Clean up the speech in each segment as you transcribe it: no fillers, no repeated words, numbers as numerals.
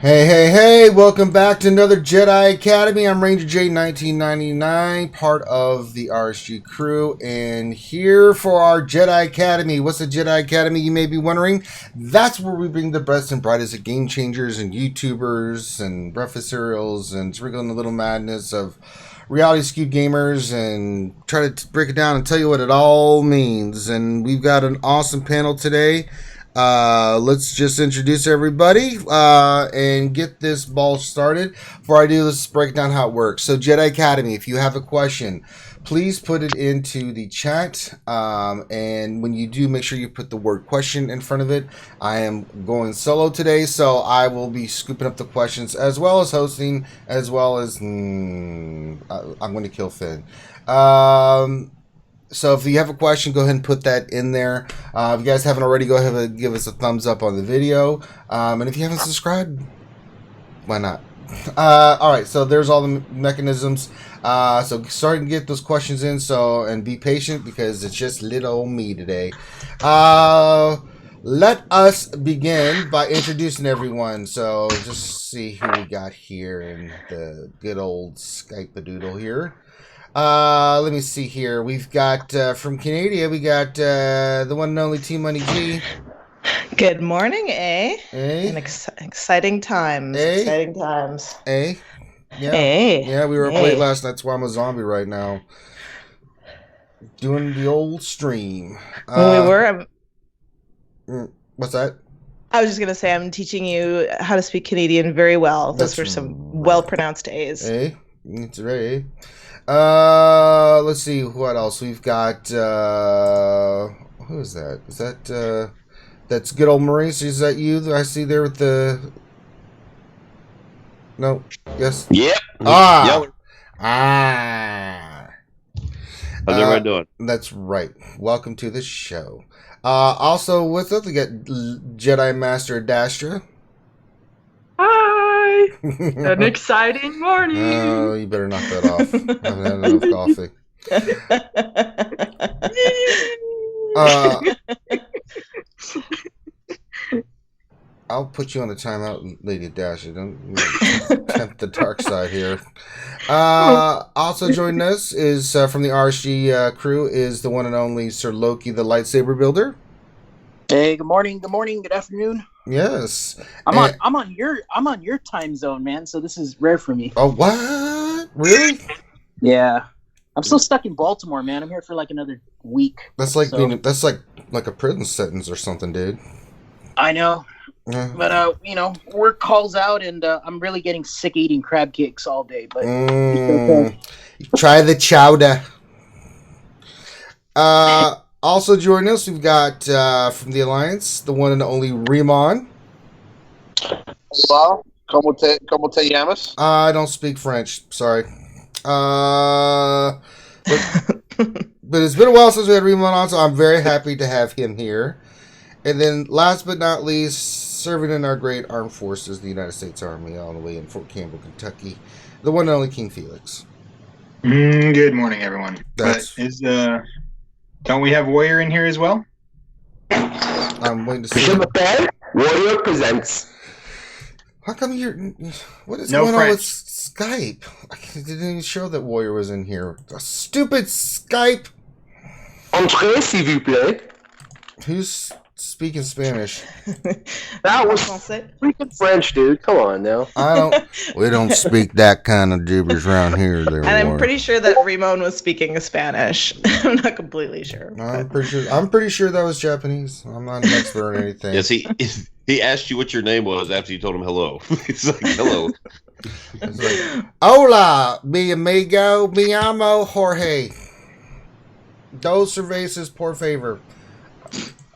Hey, hey, hey, welcome back to another Jedi Academy. I'm Ranger J 1999, part of the RSG crew, and here for our Jedi Academy. What's a Jedi Academy, you may be wondering? That's where we bring the best and brightest of game changers and YouTubers and breakfast cereals and sprinkling the little madness of reality skewed gamers and try to break it down and tell you what it all means. And we've got an awesome panel today. Let's just introduce everybody and get this ball started. Before I do, let's break down how it works. So Jedi Academy, if you have a question, please put it into the chat. And when you do, make sure you put the word question in front of it. I am going solo today, so I will be scooping up the questions as well as hosting, as well as I'm going to kill Finn. So if you have a question, go ahead and put that in there. If you guys haven't already, go ahead and give us a thumbs up on the video. And if you haven't subscribed, why not? All right, so there's all the mechanisms. So start and get those questions in. And be patient because it's just little old me today. Let us begin by introducing everyone. So just see who we got here in the good old Skype-a-doodle here. Let me see here. We've got from Canada, we got the one and only T Money G. Good morning, eh? Eh? Exciting times. Eh? Exciting times. Eh? Yeah. Eh? Yeah, we were up late last night. That's why I'm a zombie right now. Doing the old stream. When we were. What's that? I was just going to say I'm teaching you how to speak Canadian very well. Those were some well-pronounced A's. Eh? It's right. Let's see what else we've got. Who is that? Is that that's good old Maurice? Is that you? I see there with the. No. Yes. Yep. Ah. How's everyone doing? That's right. Welcome to the show. Also with us, we got Jedi Master Dastra. Hi! An exciting morning! Oh, you better knock that off. I haven't had enough coffee. I'll put you on the timeout, Lady Dasher. Don't tempt the dark side here. Also joining us is from the RSG crew is the one and only Sir Loki, the lightsaber builder. Hey, good morning, good afternoon. Yes, I'm on your time zone, man. So this is rare for me. Oh, what? Really? Yeah, I'm still stuck in Baltimore, man. I'm here for like another week. That's like that's like a prison sentence or something, dude. I know, but work calls out, and I'm really getting sick eating crab cakes all day. But try the chowder. Also joining us, we've got from the Alliance, the one and only Reman. Hello, como te llamas? I don't speak French, sorry. But it's been a while since we had Reman on, so I'm very happy to have him here. And then last but not least, serving in our great armed forces, the United States Army, all the way in Fort Campbell, Kentucky, the one and only King Felix. Good morning, everyone. Don't we have Warrior in here as well? I'm waiting to see. Warrior presents. How come what is No going French. on with Skype? It didn't even show that Warrior was in here. A stupid Skype. Entrez, s'il vous plaît. Who's speaking Spanish? That was freaking French, dude. Come on now. We don't speak that kind of gibberish around here. There, And I'm pretty sure that Ramon was speaking Spanish. I'm not completely sure. I'm pretty sure that was Japanese. I'm not an expert or anything. Yes, he asked you what your name was after you told him hello. It's like hello. It's like, hola, mi amigo, mi amo Jorge. Dos cervezas por favor.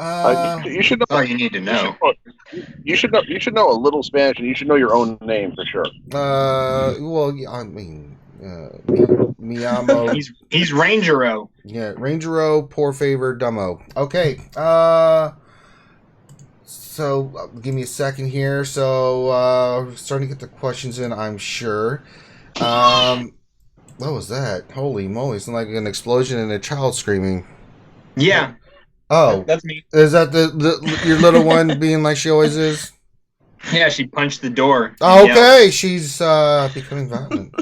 You should know. Oh, you need to know. You should know a little Spanish, and you should know your own name for sure. Well, I mean, mi amo. He's Ranger-O. Yeah, Ranger-O, por favor, dumbo. Okay. So give me a second here. So starting to get the questions in, I'm sure. What was that? Holy moly! It's like an explosion and a child screaming. Yeah. Oh, That's me. Is that your little one being like she always is? Yeah, she punched the door. Oh, okay, she's becoming violent.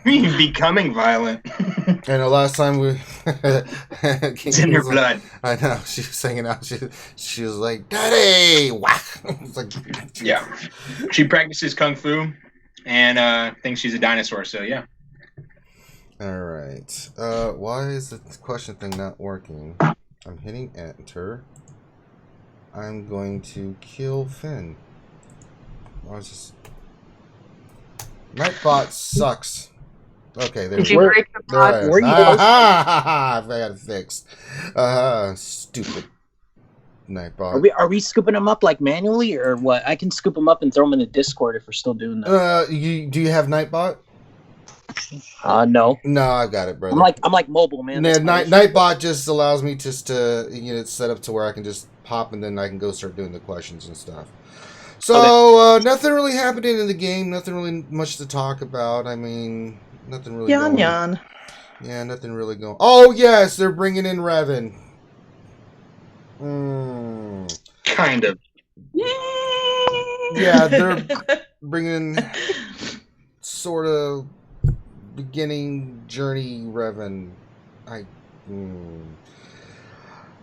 Becoming violent. And the last time we... It's in her blood. I know, she was hanging out. She was like, Daddy! Whack! It's like, Yeah. She practices kung fu and thinks she's a dinosaur, so yeah. all right. Why is the question thing not working? I'm hitting enter. I'm going to kill Finn. I was just... Nightbot sucks. Okay, there Did you break the there I pot? am. Where you I got it fixed. Stupid Nightbot. Are we scooping them up like manually or what? I can scoop them up and throw them in the Discord if we're still doing that. Do you have Nightbot? No. No, I got it, brother. I'm like mobile, man. Yeah, That's my issue. Nightbot just allows me just to it's set up to where I can just pop and then I can go start doing the questions and stuff. So nothing really happening in the game. Nothing really much to talk about. I mean, nothing really. Yawn, yawn. Yeah, nothing really going. Oh yes, they're bringing in Revan. Kind of. Yeah, they're bringing sort of beginning journey Revan.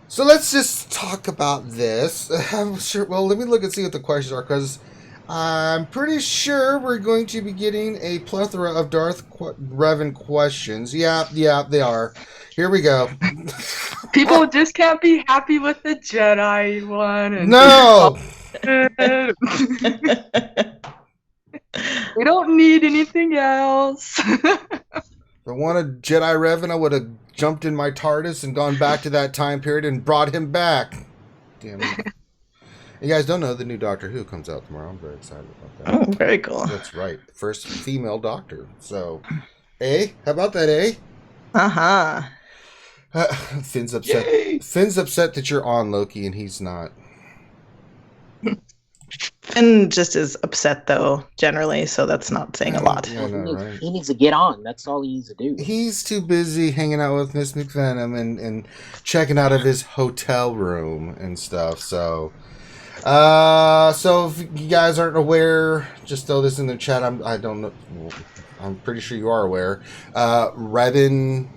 So let's just talk about this. I'm sure. Well, let me look and see what the questions are, because I'm pretty sure we're going to be getting a plethora of Darth Revan questions. Yeah, they are. Here we go. People just can't be happy with the Jedi one. And No! We don't need anything else. If I wanted Jedi Revan, I would have jumped in my TARDIS and gone back to that time period and brought him back. Damn it. You guys don't know the new Doctor Who comes out tomorrow. I'm very excited about that. Oh, very cool. That's right. First female Doctor. So, how about that, Uh-huh. Finn's upset. Yay! Finn's upset that you're on, Loki, and he's not. Finn just is upset, though, generally, so that's not saying a lot. Yeah, I know, right? He needs to get on. That's all he needs to do. He's too busy hanging out with Miss McVenom and checking out of his hotel room and stuff. So if you guys aren't aware, just throw this in the chat. I don't know. I'm pretty sure you are aware. Revan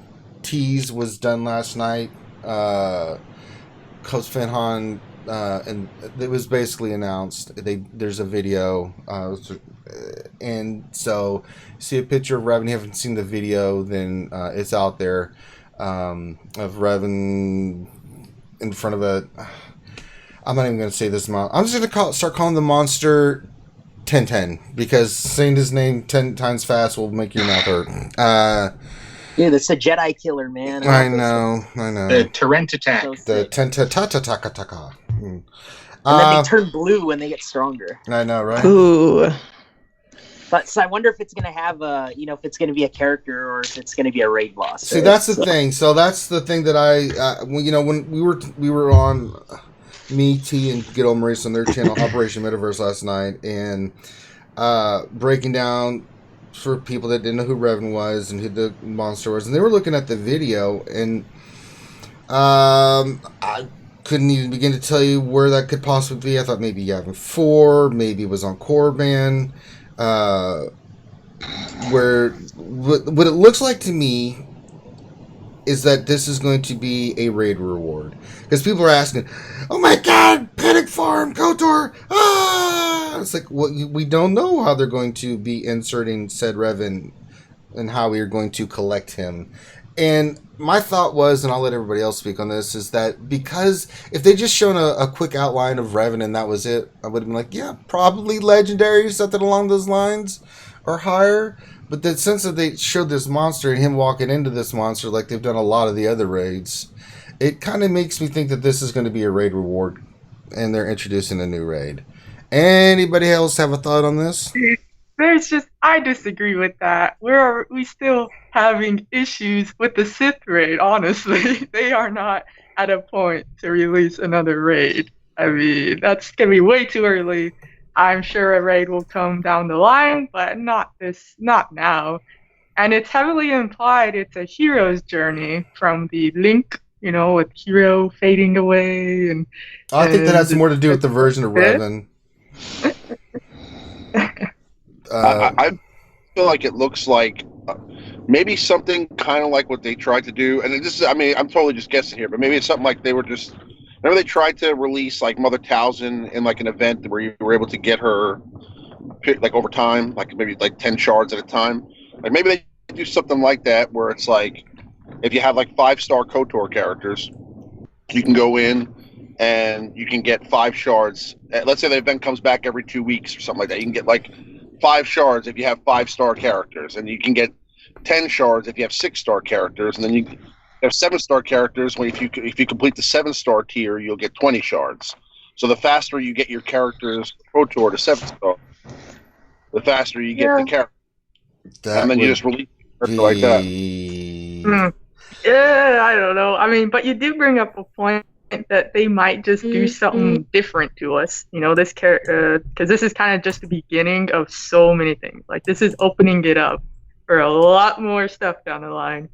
tease was done last night. Coach Finhan. And it was basically announced. There's a video, and so you see a picture of Revan. You haven't seen the video, then it's out there of Revan in front of a. I'm not even going to say this. I'm just going to start calling the monster 1010 because saying his name 10 times fast will make your mouth hurt. Dude, that's a Jedi killer, man. I know. The Torrent attack. So The sick. Tenta-ta-ta-ta-ta-ta. And then they turn blue when they get stronger. I know, right? Ooh. But so I wonder if it's gonna have a, if it's gonna be a character or if it's gonna be a raid boss. See, that's the thing. So that's the thing that when we were on me, T, and Good Old Maurice on their channel, Operation Metaverse last night, and breaking down for people that didn't know who Revan was and who the monster was, and they were looking at the video, and I couldn't even begin to tell you where that could possibly be. I thought maybe Yavin 4, maybe it was on Korriban. Where what it looks like to me is that this is going to be a raid reward, because people are asking, "Oh my God, Panic Farm, KOTOR!" It's like, well, we don't know how they're going to be inserting said Revan and how we are going to collect him. And my thought was, and I'll let everybody else speak on this, is that because if they just shown a quick outline of Revan and that was it, I would have been like, yeah, probably legendary, something along those lines, or higher. But the sense that they showed this monster and him walking into this monster like they've done a lot of the other raids, it kind of makes me think that this is going to be a raid reward, and they're introducing a new raid. Anybody else have a thought on this? I disagree with that. We still having issues with the Sith raid, honestly. They are not at a point to release another raid. I mean, that's going to be way too early. I'm sure a raid will come down the line, but not now. And it's heavily implied it's a hero's journey from the Link, with hero fading away. And I think that has more to do with the version of Revan. I feel like it looks like maybe something kind of like what they tried to do, and this is, I mean, I'm totally just guessing here, but maybe it's something like they were just. Remember they tried to release like Mother Talzin in like an event where you were able to get her like over time, like maybe like 10 shards at a time. Like maybe they do something like that where it's like if you have like 5-star KOTOR characters, you can go in and you can get 5 shards. Let's say the event comes back every 2 weeks or something like that. You can get like 5 shards if you have 5-star characters, and you can get 10 shards if you have 6-star characters, and then you have 7-star characters. When if you complete the 7-star tier, you'll get 20 shards. So the faster you get your characters KOTOR to 7-star, the faster you get the character. And then you just release a character like that. Yeah, I don't know. I mean, but you do bring up a point that they might just do something different to us. You know, this character, because this is kind of just the beginning of so many things. Like, this is opening it up for a lot more stuff down the line.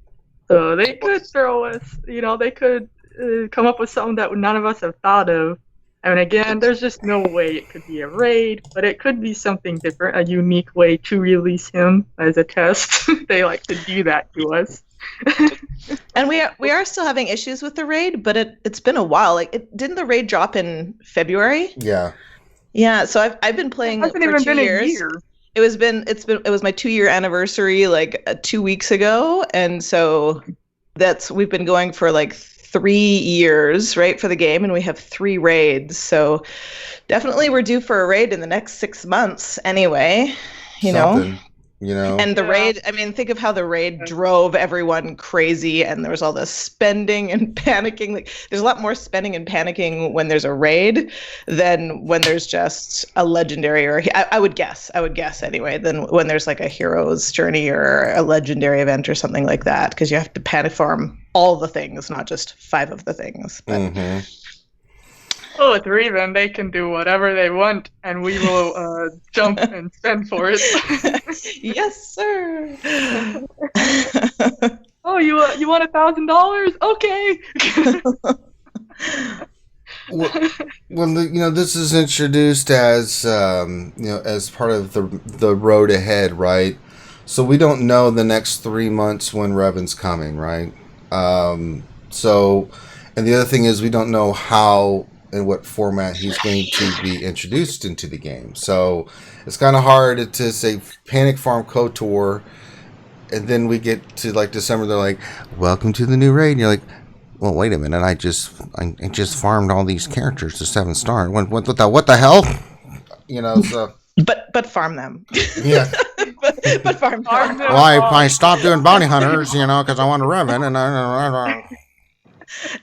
So they could throw us, you know, they could come up with something that none of us have thought of. I mean, again, there's just no way it could be a raid, but it could be something different, a unique way to release him as a test. They like to do that to us. And we are still having issues with the raid, but it's been a while. Like, didn't the raid drop in February? Yeah. Yeah. So I've been playing It hasn't for even 2 been years. a year. It was my 2-year anniversary like 2 weeks ago, and so we've been going for like 3 years, right, for the game, and we have 3 raids. So definitely we're due for a raid in the next 6 months anyway, you know. And the raid, I mean, think of how the raid drove everyone crazy, and there was all this spending and panicking. Like, there's a lot more spending and panicking when there's a raid than when there's just a legendary, or I would guess anyway, than when there's like a hero's journey or a legendary event or something like that, because you have to panic farm all the things, not just 5 of the things. But, Well, with Revan, they can do whatever they want, and we will jump and spend for it. Yes, sir. Oh, you want $1,000? Okay. When this is introduced as as part of the road ahead, right? So we don't know the next 3 months when Revan's coming, right? So, and the other thing is we don't know how and what format he's going to be introduced into the game. So it's kind of hard to say Panic Farm KOTOR, and then we get to like December, they're like, welcome to the new raid, and you're like, well, wait a minute, I just farmed all these characters to 7-star. What the hell? You know, so but farm them. Yeah. but farm them. Well, I stopped doing bounty hunters, because I wanted Revan, and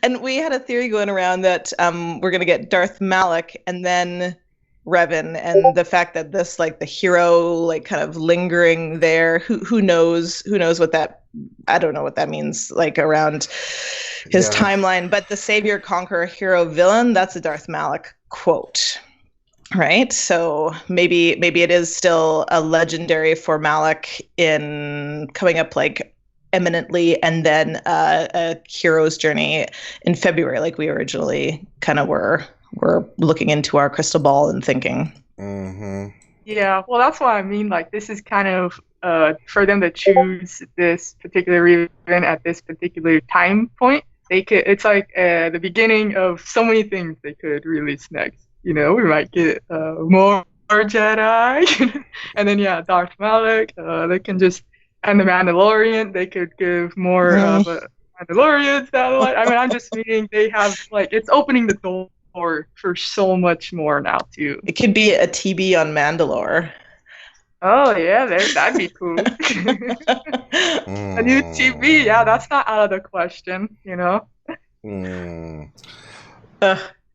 And we had a theory going around that we're going to get Darth Malak and then Revan, and the fact that this, like, the hero, like, kind of lingering there, who knows what that, I don't know what that means, like, around his timeline. But the savior, conqueror, hero, villain, that's a Darth Malak quote, right? So maybe it is still a legendary for Malak in coming up, like, eminently, and then a hero's journey in February, like we originally kind of were looking into our crystal ball and thinking. Yeah, well, that's what I mean. Like, this is kind of for them to choose this particular event at this particular time point. It's like the beginning of so many things they could release next. You know, we might get more Jedi, and then Darth Malak. They can just. And the Mandalorian, they could give more Mandalorian satellite. I mean, I'm just meaning they have, like, it's opening the door for so much more now, too. It could be a TB on Mandalore. Oh, yeah, that'd be cool. A new TB, that's not out of the question, you know?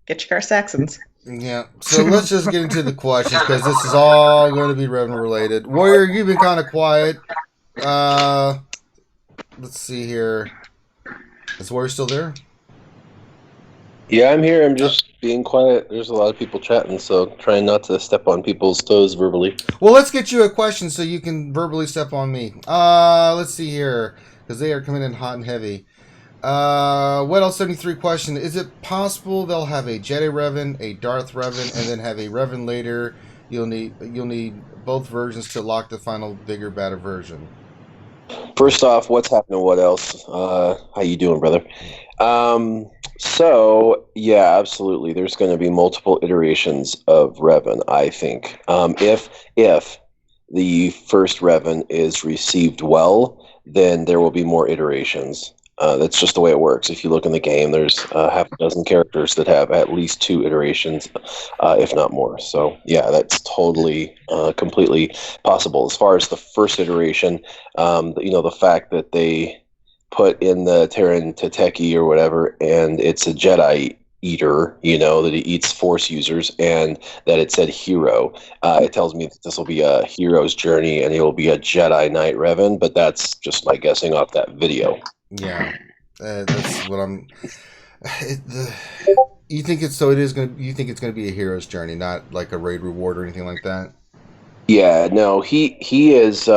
Get your car Saxons. Yeah, so let's just get into the questions, because this is all going to be Revan related. Warrior, you've been kind of quiet. Let's see here. Is Warrior still there? Yeah, I'm here. I'm just being quiet. There's a lot of people chatting, so trying not to step on people's toes verbally. Well, let's get you a question so you can verbally step on me. Let's see here, because they are coming in hot and heavy. What else? 73 question. Is it possible they'll have a Jedi Revan, a Darth Revan, and then have a Revan later? You'll need both versions to lock the final bigger, badder version. First off, what's happening? What else? How you doing, brother? So yeah, absolutely. There's going to be multiple iterations of Revan. I think if the first Revan is received well, then there will be more iterations. That's just the way it works. If you look in the game, there's half a dozen characters that have at least 2 iterations, if not more. So yeah, that's totally, completely possible. As far as the first iteration, the fact that they put in the Terran Tateki or whatever, and it's a Jedi eater, that he eats Force users, and that it said hero. It tells me that this will be a hero's journey, and he will be a Jedi Knight Revan, but that's just my guessing off that video. Yeah, that's what I'm. You think it's so? It is going to. You think it's going to be a hero's journey, not like a raid reward or anything like that? Yeah, no, he is.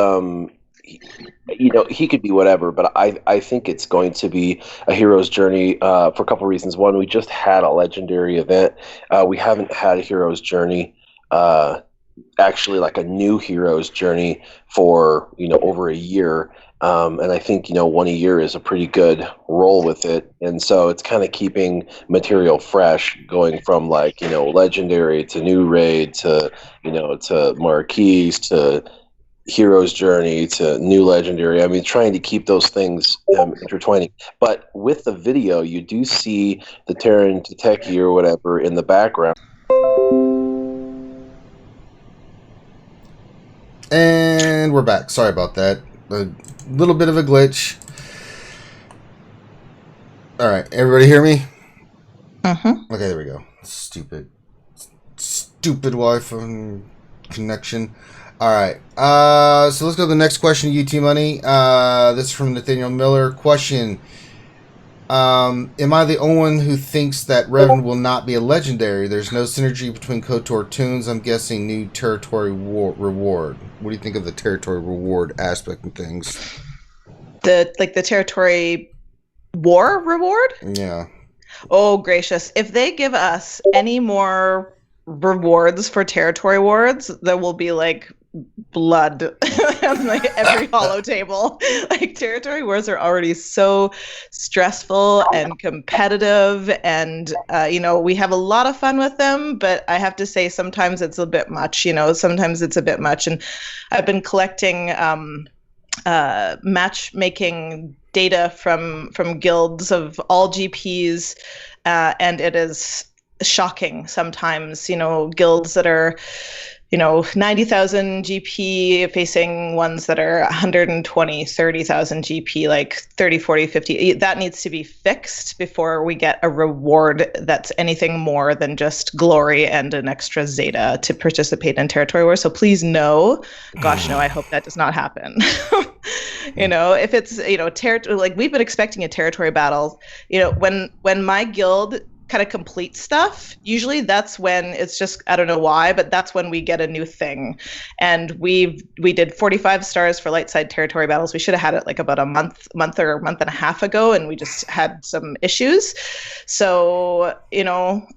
He could be whatever, but I think it's going to be a hero's journey for a couple of reasons. One, we just had a legendary event. We haven't had a hero's journey. Actually, like a new hero's journey for over a year. And I think, 1 a year is a pretty good roll with it. And so it's kind of keeping material fresh, going from legendary to new raid to, to marquees to hero's journey to new legendary. I mean, trying to keep those things intertwining. But with the video, you do see the Terran Tateki or whatever in the background. And we're back. Sorry about that. A little bit of a glitch. All right, everybody hear me? Uh-huh. Okay, there we go. Stupid Wi-Fi connection. All right. So let's go to the next question, UT Money. This is from Nathaniel Miller. Question. Am I the only one who thinks that Revan will not be a legendary? There's no synergy between KOTOR tunes. I'm guessing new territory reward. What do you think of the territory reward aspect of things? The territory war reward? Yeah. Oh, gracious. If they give us any more rewards for territory wars, there will be blood on every hollow table. Territory wars are already so stressful and competitive, and we have a lot of fun with them, but I have to say sometimes it's a bit much. Sometimes it's a bit much, and I've been collecting matchmaking data from guilds of all GPs, and it is shocking sometimes. Guilds that are 90,000 GP facing ones that are 120, 30,000 GP, 30, 40, 50. That needs to be fixed before we get a reward that's anything more than just glory and an extra Zeta to participate in territory war. So please no, gosh no, I hope that does not happen. If it's, we've been expecting a territory battle, when my guild kind of complete stuff, usually that's when it's just, I don't know why, but that's when we get a new thing. And we did 45 stars for light side territory battles. We should have had it about a month or a month and a half ago, and we just had some issues. So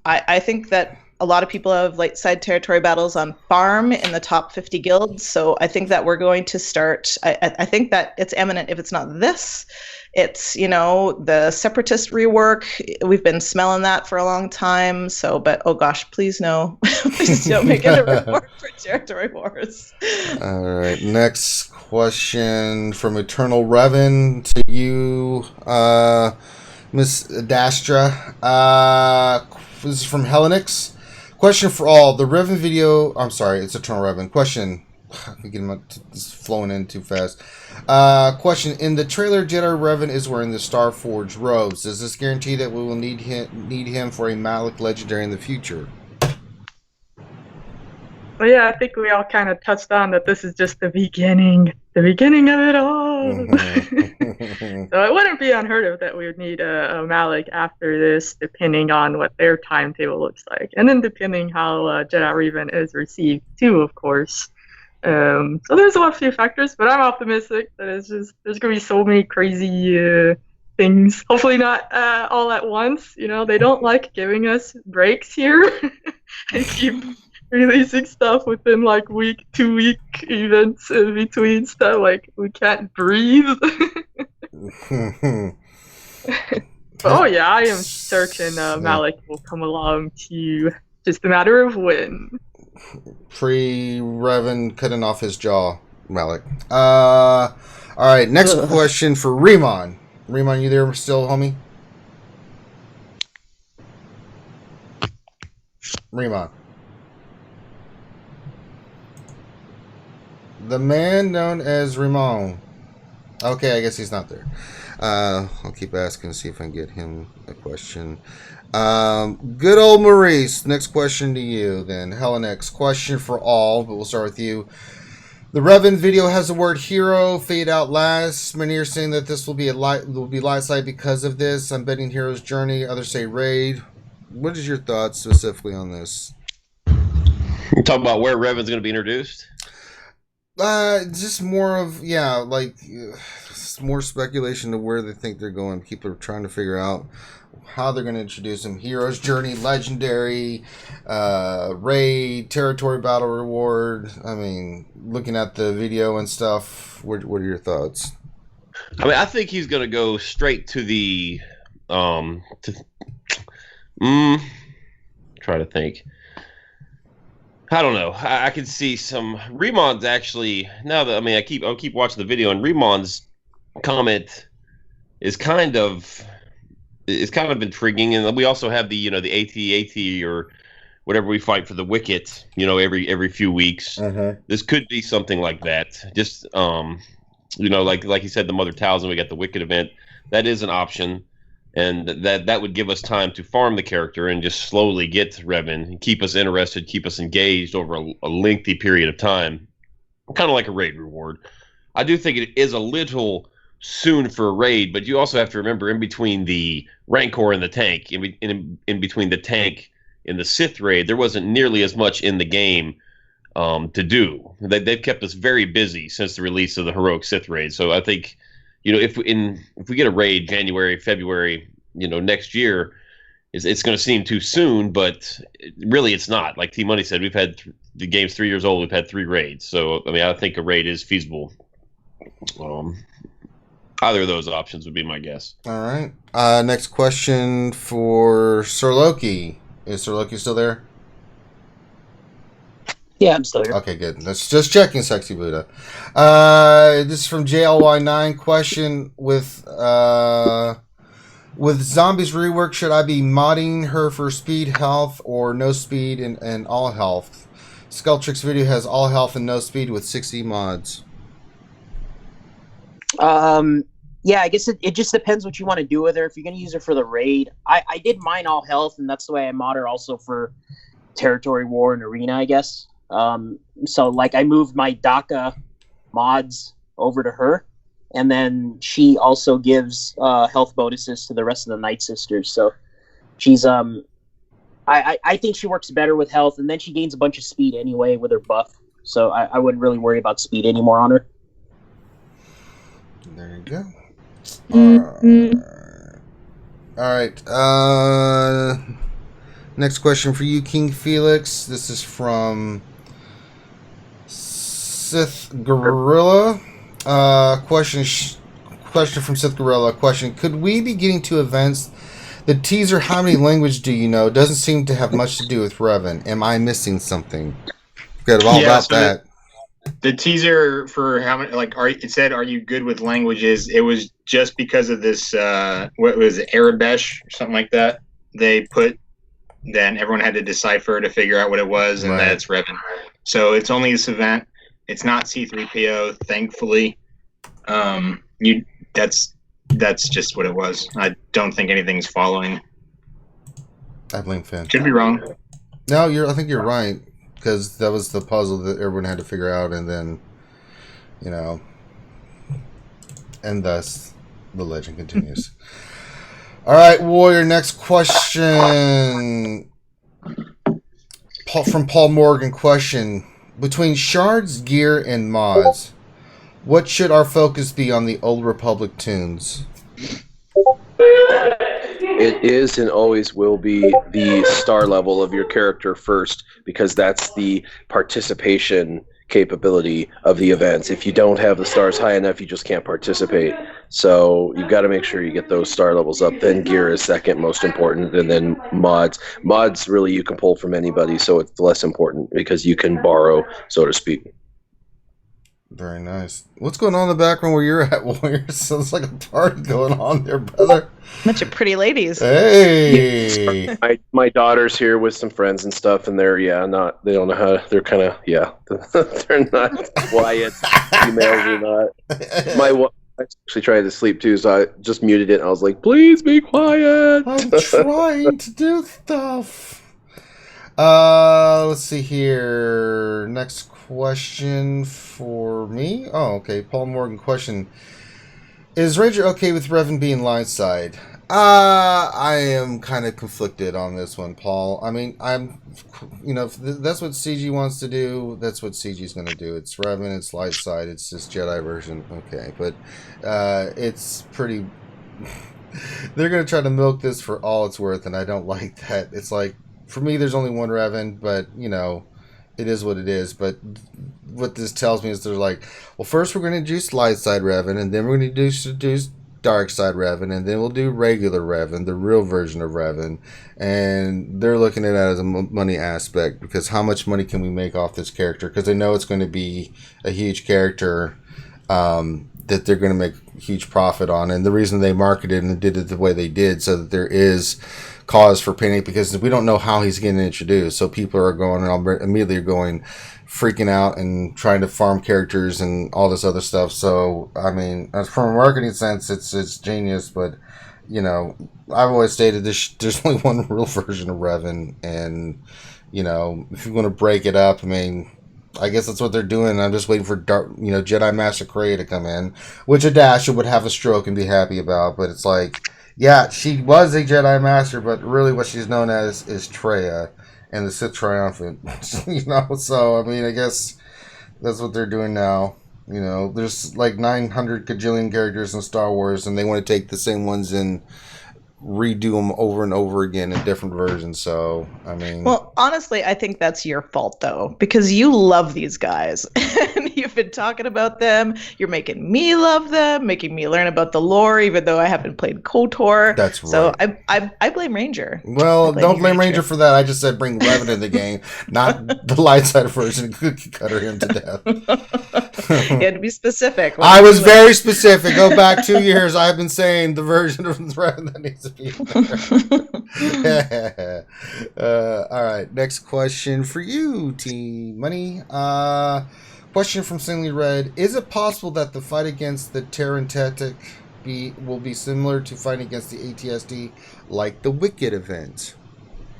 I think that a lot of people have light side territory battles on farm in the top 50 guilds. So I think that we're going to start, I think that it's imminent. If it's not this, it's, the separatist rework. We've been smelling that for a long time. So, but oh gosh, please no. Please don't make it a reward for territory wars. All right. Next question from Eternal Revan to you, Miss Dastra. This is from Hellenix. Question for all. The Revan video... I'm sorry, it's Eternal Revan. Question. I'm getting this flowing in too fast. Question. In the trailer, Jedi Revan is wearing the Starforged robes. Does this guarantee that we will need him for a Malik Legendary in the future? Well, yeah, I think we all kind of touched on that this is just the beginning of it all. Mm-hmm. So it wouldn't be unheard of that we would need a Malik after this, depending on what their timetable looks like. And then depending how Jedi Revan is received too, of course. So there's a few factors, but I'm optimistic that there's going to be so many crazy things. Hopefully not all at once. You know, they don't like giving us breaks here. They keep releasing stuff within like week, 2 week events in between stuff. Like we can't breathe. Oh yeah, I am certain Malik will come along too. Just a matter of when. Pre-Revan cutting off his jaw, Malik. All right, next question for Remon. Remon, you there still, homie? Remon. The man known as Remon. Okay, I guess he's not there. I'll keep asking to see if I can get him a question. Good old Maurice. Next question to you then. Helenex. Question for all, but we'll start with you. The Revan video has the word hero fade out last. Many are saying that this will be light side because of this. I'm betting hero's journey. Others say raid. What is your thoughts specifically on this? You talking about where Revan's going to be introduced? Just more of more speculation to where they think they're going. People are trying to figure out how they're going to introduce him. Hero's journey, legendary, raid, territory battle reward. I mean, looking at the video and stuff, what are your thoughts? I mean, I think he's going to go straight to the try to think. I don't know. I can see some Remon's actually now that I keep watching the video and Remon's comment is kind of intriguing, and we also have the the AT or whatever we fight for the Wicket every few weeks. This could be something like that. Just like you said, the Mother Talzin, we got the Wicket event. That is an option. And that would give us time to farm the character and just slowly get Revan and keep us interested, keep us engaged over a lengthy period of time, kind of like a raid reward. I do think it is a little soon for a raid, but you also have to remember in between the Rancor and the tank, in between the tank and the Sith raid, there wasn't nearly as much in the game to do. They've kept us very busy since the release of the heroic Sith raid. So I think, if we get a raid January, February, next year, it's going to seem too soon, but really it's not. Like T Money said, we've had the game's 3 years old. We've had 3 raids, so I mean I think a raid is feasible. Either of those options would be my guess. All right. Next question for Sir Loki. Is Sir Loki still there? Yeah, I'm still here. Okay, good. That's just checking, Sexy Buddha. This is from JLY9. Question with zombies rework, should I be modding her for speed, health, or no speed and all health? Skulltrick's video has all health and no speed with 60 mods. Yeah, I guess it just depends what you want to do with her. If you're going to use her for the raid, I did mine all health, and that's the way I mod her also for territory war and arena, I guess. So like I moved my DACA mods over to her, and then she also gives health bonuses to the rest of the Night Sisters. So she's I think she works better with health, and then she gains a bunch of speed anyway with her buff. So I wouldn't really worry about speed anymore on her. There you go. All right. Next question for you, King Felix. This is from Sith Gorilla. Question from Sith Gorilla. Question: could we be getting to events? The teaser, how many languages do you know? Doesn't seem to have much to do with Revan. Am I missing something? Forget all about that. The teaser for how many, it said, "Are you good with languages?" It was just because of this. What was it, Arabesh or something like that? They put. Then everyone had to decipher to figure out what it was, and that's Revan. So it's only this event. It's not C-3PO, thankfully. That's just what it was. I don't think anything's following. I blame Finn. Could be wrong. No, I think you're right, because that was the puzzle that everyone had to figure out, and then, and thus the legend continues. All right, Warrior, next question. From Paul Morgan, question. Between shards, gear, and mods, what should our focus be on the Old Republic tunes? It is and always will be the star level of your character first, because that's the participation capability of the events. If you don't have the stars high enough, you just can't participate. So you've got to make sure you get those star levels up. Then gear is second most important, and then mods. Mods really you can pull from anybody, so it's less important because you can borrow, so to speak. Very nice. What's going on in the background where you're at, Warrior? Sounds like a party going on there, brother. Bunch of pretty ladies. Hey. My daughter's here with some friends and stuff, and they're they don't know how. They're kind of they're not quiet. Females are not. My wife actually tried to sleep too, so I just muted it. And I was like, "Please be quiet." I'm trying to do stuff. Let's see here. Next question for me. Oh, okay. Paul Morgan question. Is Ranger okay with Revan being light side? I am kind of conflicted on this one, Paul. I mean, if that's what CG wants to do, that's what CG's going to do. It's Revan, it's light side, it's this Jedi version. Okay, but it's pretty... They're going to try to milk this for all it's worth, and I don't like that. It's like, for me, there's only one Revan, but, it is what it is. But what this tells me is they're like, well, first we're going to introduce light side Revan, and then we're going to introduce dark side Revan, and then we'll do regular Revan, the real version of Revan. And they're looking at it as a money aspect, because how much money can we make off this character? Because they know it's going to be a huge character that they're going to make huge profit on. And the reason they marketed and did it the way they did, so that there is cause for panic, because we don't know how he's getting introduced. So people are going and immediately going freaking out and trying to farm characters and all this other stuff. So, I mean, from a marketing sense, it's genius. But, I've always stated there's only one real version of Revan. And, if you want to break it up, I mean, I guess that's what they're doing. I'm just waiting for Jedi Master Cray to come in, which a Dasher would have a stroke and be happy about. But it's like, yeah, she was a Jedi Master, but really what she's known as is Traya and the Sith Triumphant. So I mean, I guess that's what they're doing now. There's like 900 gajillion characters in Star Wars, and they want to take the same ones and redo them over and over again in different versions. So I mean, well, honestly, I think that's your fault though, because you love these guys and you've been talking about them. You're making me love them, making me learn about the lore, even though I haven't played KOTOR. That's right. So I blame Ranger. Well, don't blame Ranger for that. I just said bring Revan in the game, not the light side version. Cookie cutter him to death. You had to be specific. I was very specific. Go back 2 years. I've been saying the version of Revan that needs to be there. All right. Next question for you, Team Money. Question from Singly Red. Is it possible that the fight against the Terran Tactic will be similar to fighting against the ATSD, like the Wicked event?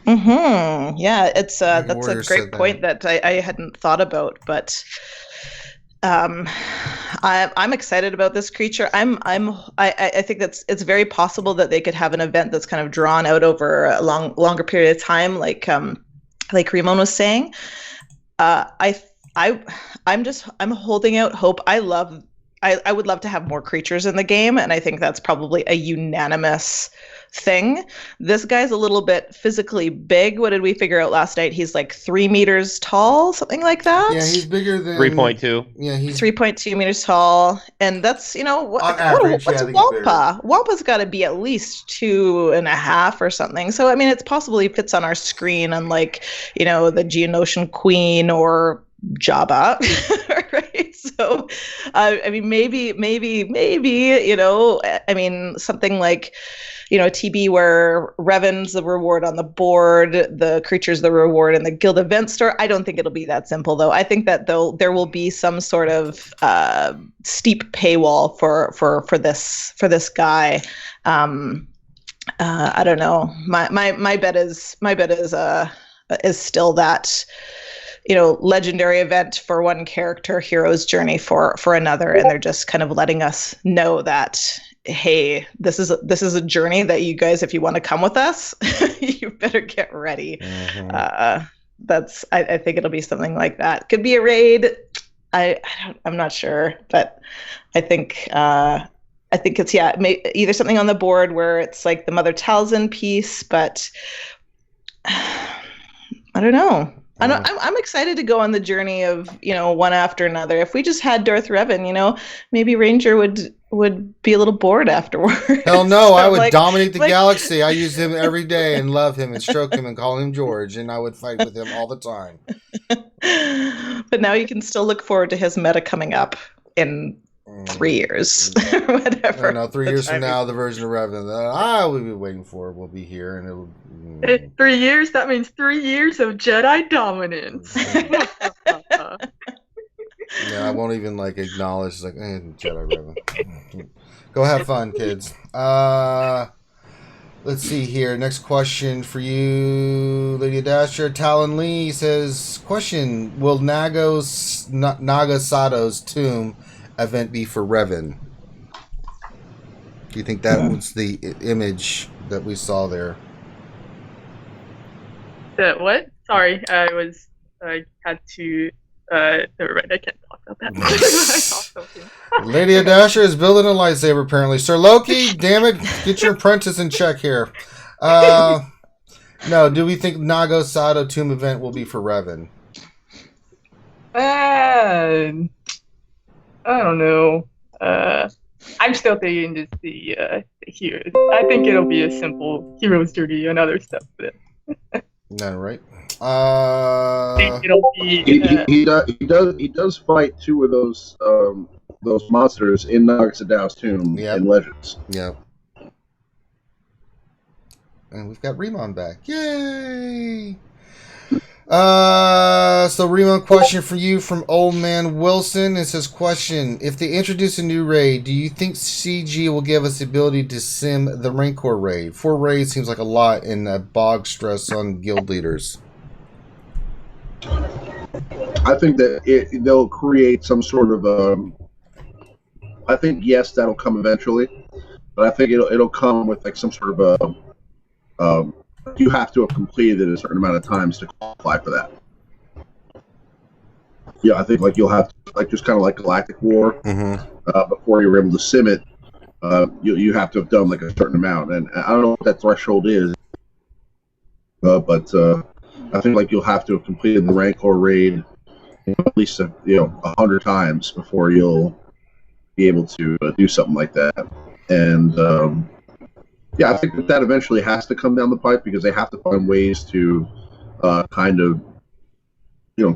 Mm-hmm. Yeah, that's a great point that I hadn't thought about, but I'm excited about this creature. I think it's very possible that they could have an event that's kind of drawn out over a longer period of time, like Ramon was saying. I'm holding out hope. I would love to have more creatures in the game, and I think that's probably a unanimous thing. This guy's a little bit physically big. What did we figure out last night? He's like 3 meters tall, something like that. Yeah, he's bigger than 3.2. Yeah, he's 3.2 meters tall, and that's what's Wampa? Wampa's got to be at least 2.5 or something. So I mean, it's possible he fits on our screen, unlike the Geonosian Queen or Jabba, right? So, I mean, maybe, I mean, something like, TB where Revan's the reward on the board, the creature's the reward in the guild event store. I don't think it'll be that simple, though. I think that there will be some sort of steep paywall for this guy. I don't know. My bet is still that. Legendary event for one character, hero's journey for another, and they're just kind of letting us know that, hey, this is a journey that you guys, if you want to come with us, you better get ready. Mm-hmm. I think it'll be something like that. Could be a raid. I'm not sure, but I think I think it's either something on the board where it's like the Mother Talzin piece, but I don't know. I'm excited to go on the journey of, one after another. If we just had Darth Revan, maybe Ranger would be a little bored afterwards. Hell no, I would dominate the galaxy. I use him every day and love him and stroke him and call him George, and I would fight with him all the time. But now you can still look forward to his meta coming up in 3 years, whatever. No, 3 years from now, the version of Revan that I will be waiting for will be here, and it'll. 3 years. That means 3 years of Jedi dominance. Yeah, I won't even acknowledge Jedi Revan. Go have fun, kids. Let's see here. Next question for you, Lydia Dasher. Talon Lee says, question: will Naga Sato's tomb event be for Revan? Do you think that was the image that we saw there? What? Sorry, I had to. Never mind, I can't talk about that. Lady Dasher is building a lightsaber, apparently. Sir Loki, damn it, get your apprentice in check here. No, do we think Naga Sato tomb event will be for Revan? I don't know. I'm still thinking just the heroes. I think it'll be a simple hero's journey and other stuff. Not right. I think it'll be. He does fight two of those monsters in Naga Sato's tomb in Legends. Yeah. And we've got Remon back. Yay! So Remon, question for you from Old Man Wilson. It says, question: if they introduce a new raid, do you think CG will give us the ability to sim the Rancor raid? 4 raids seems like a lot in bog stress on guild leaders. I think that they'll create some sort of I think yes, that'll come eventually, but I think it'll come with some sort of you have to have completed a certain amount of times to qualify for that. Yeah, I think you'll have to, just kind of like Galactic War, before you're able to sim it, you have to have done a certain amount, and I don't know what that threshold is, but I think you'll have to have completed the Rancor raid at least 100 times before you'll be able to do something like that, and. Yeah, I think that eventually has to come down the pipe because they have to find ways to kind of,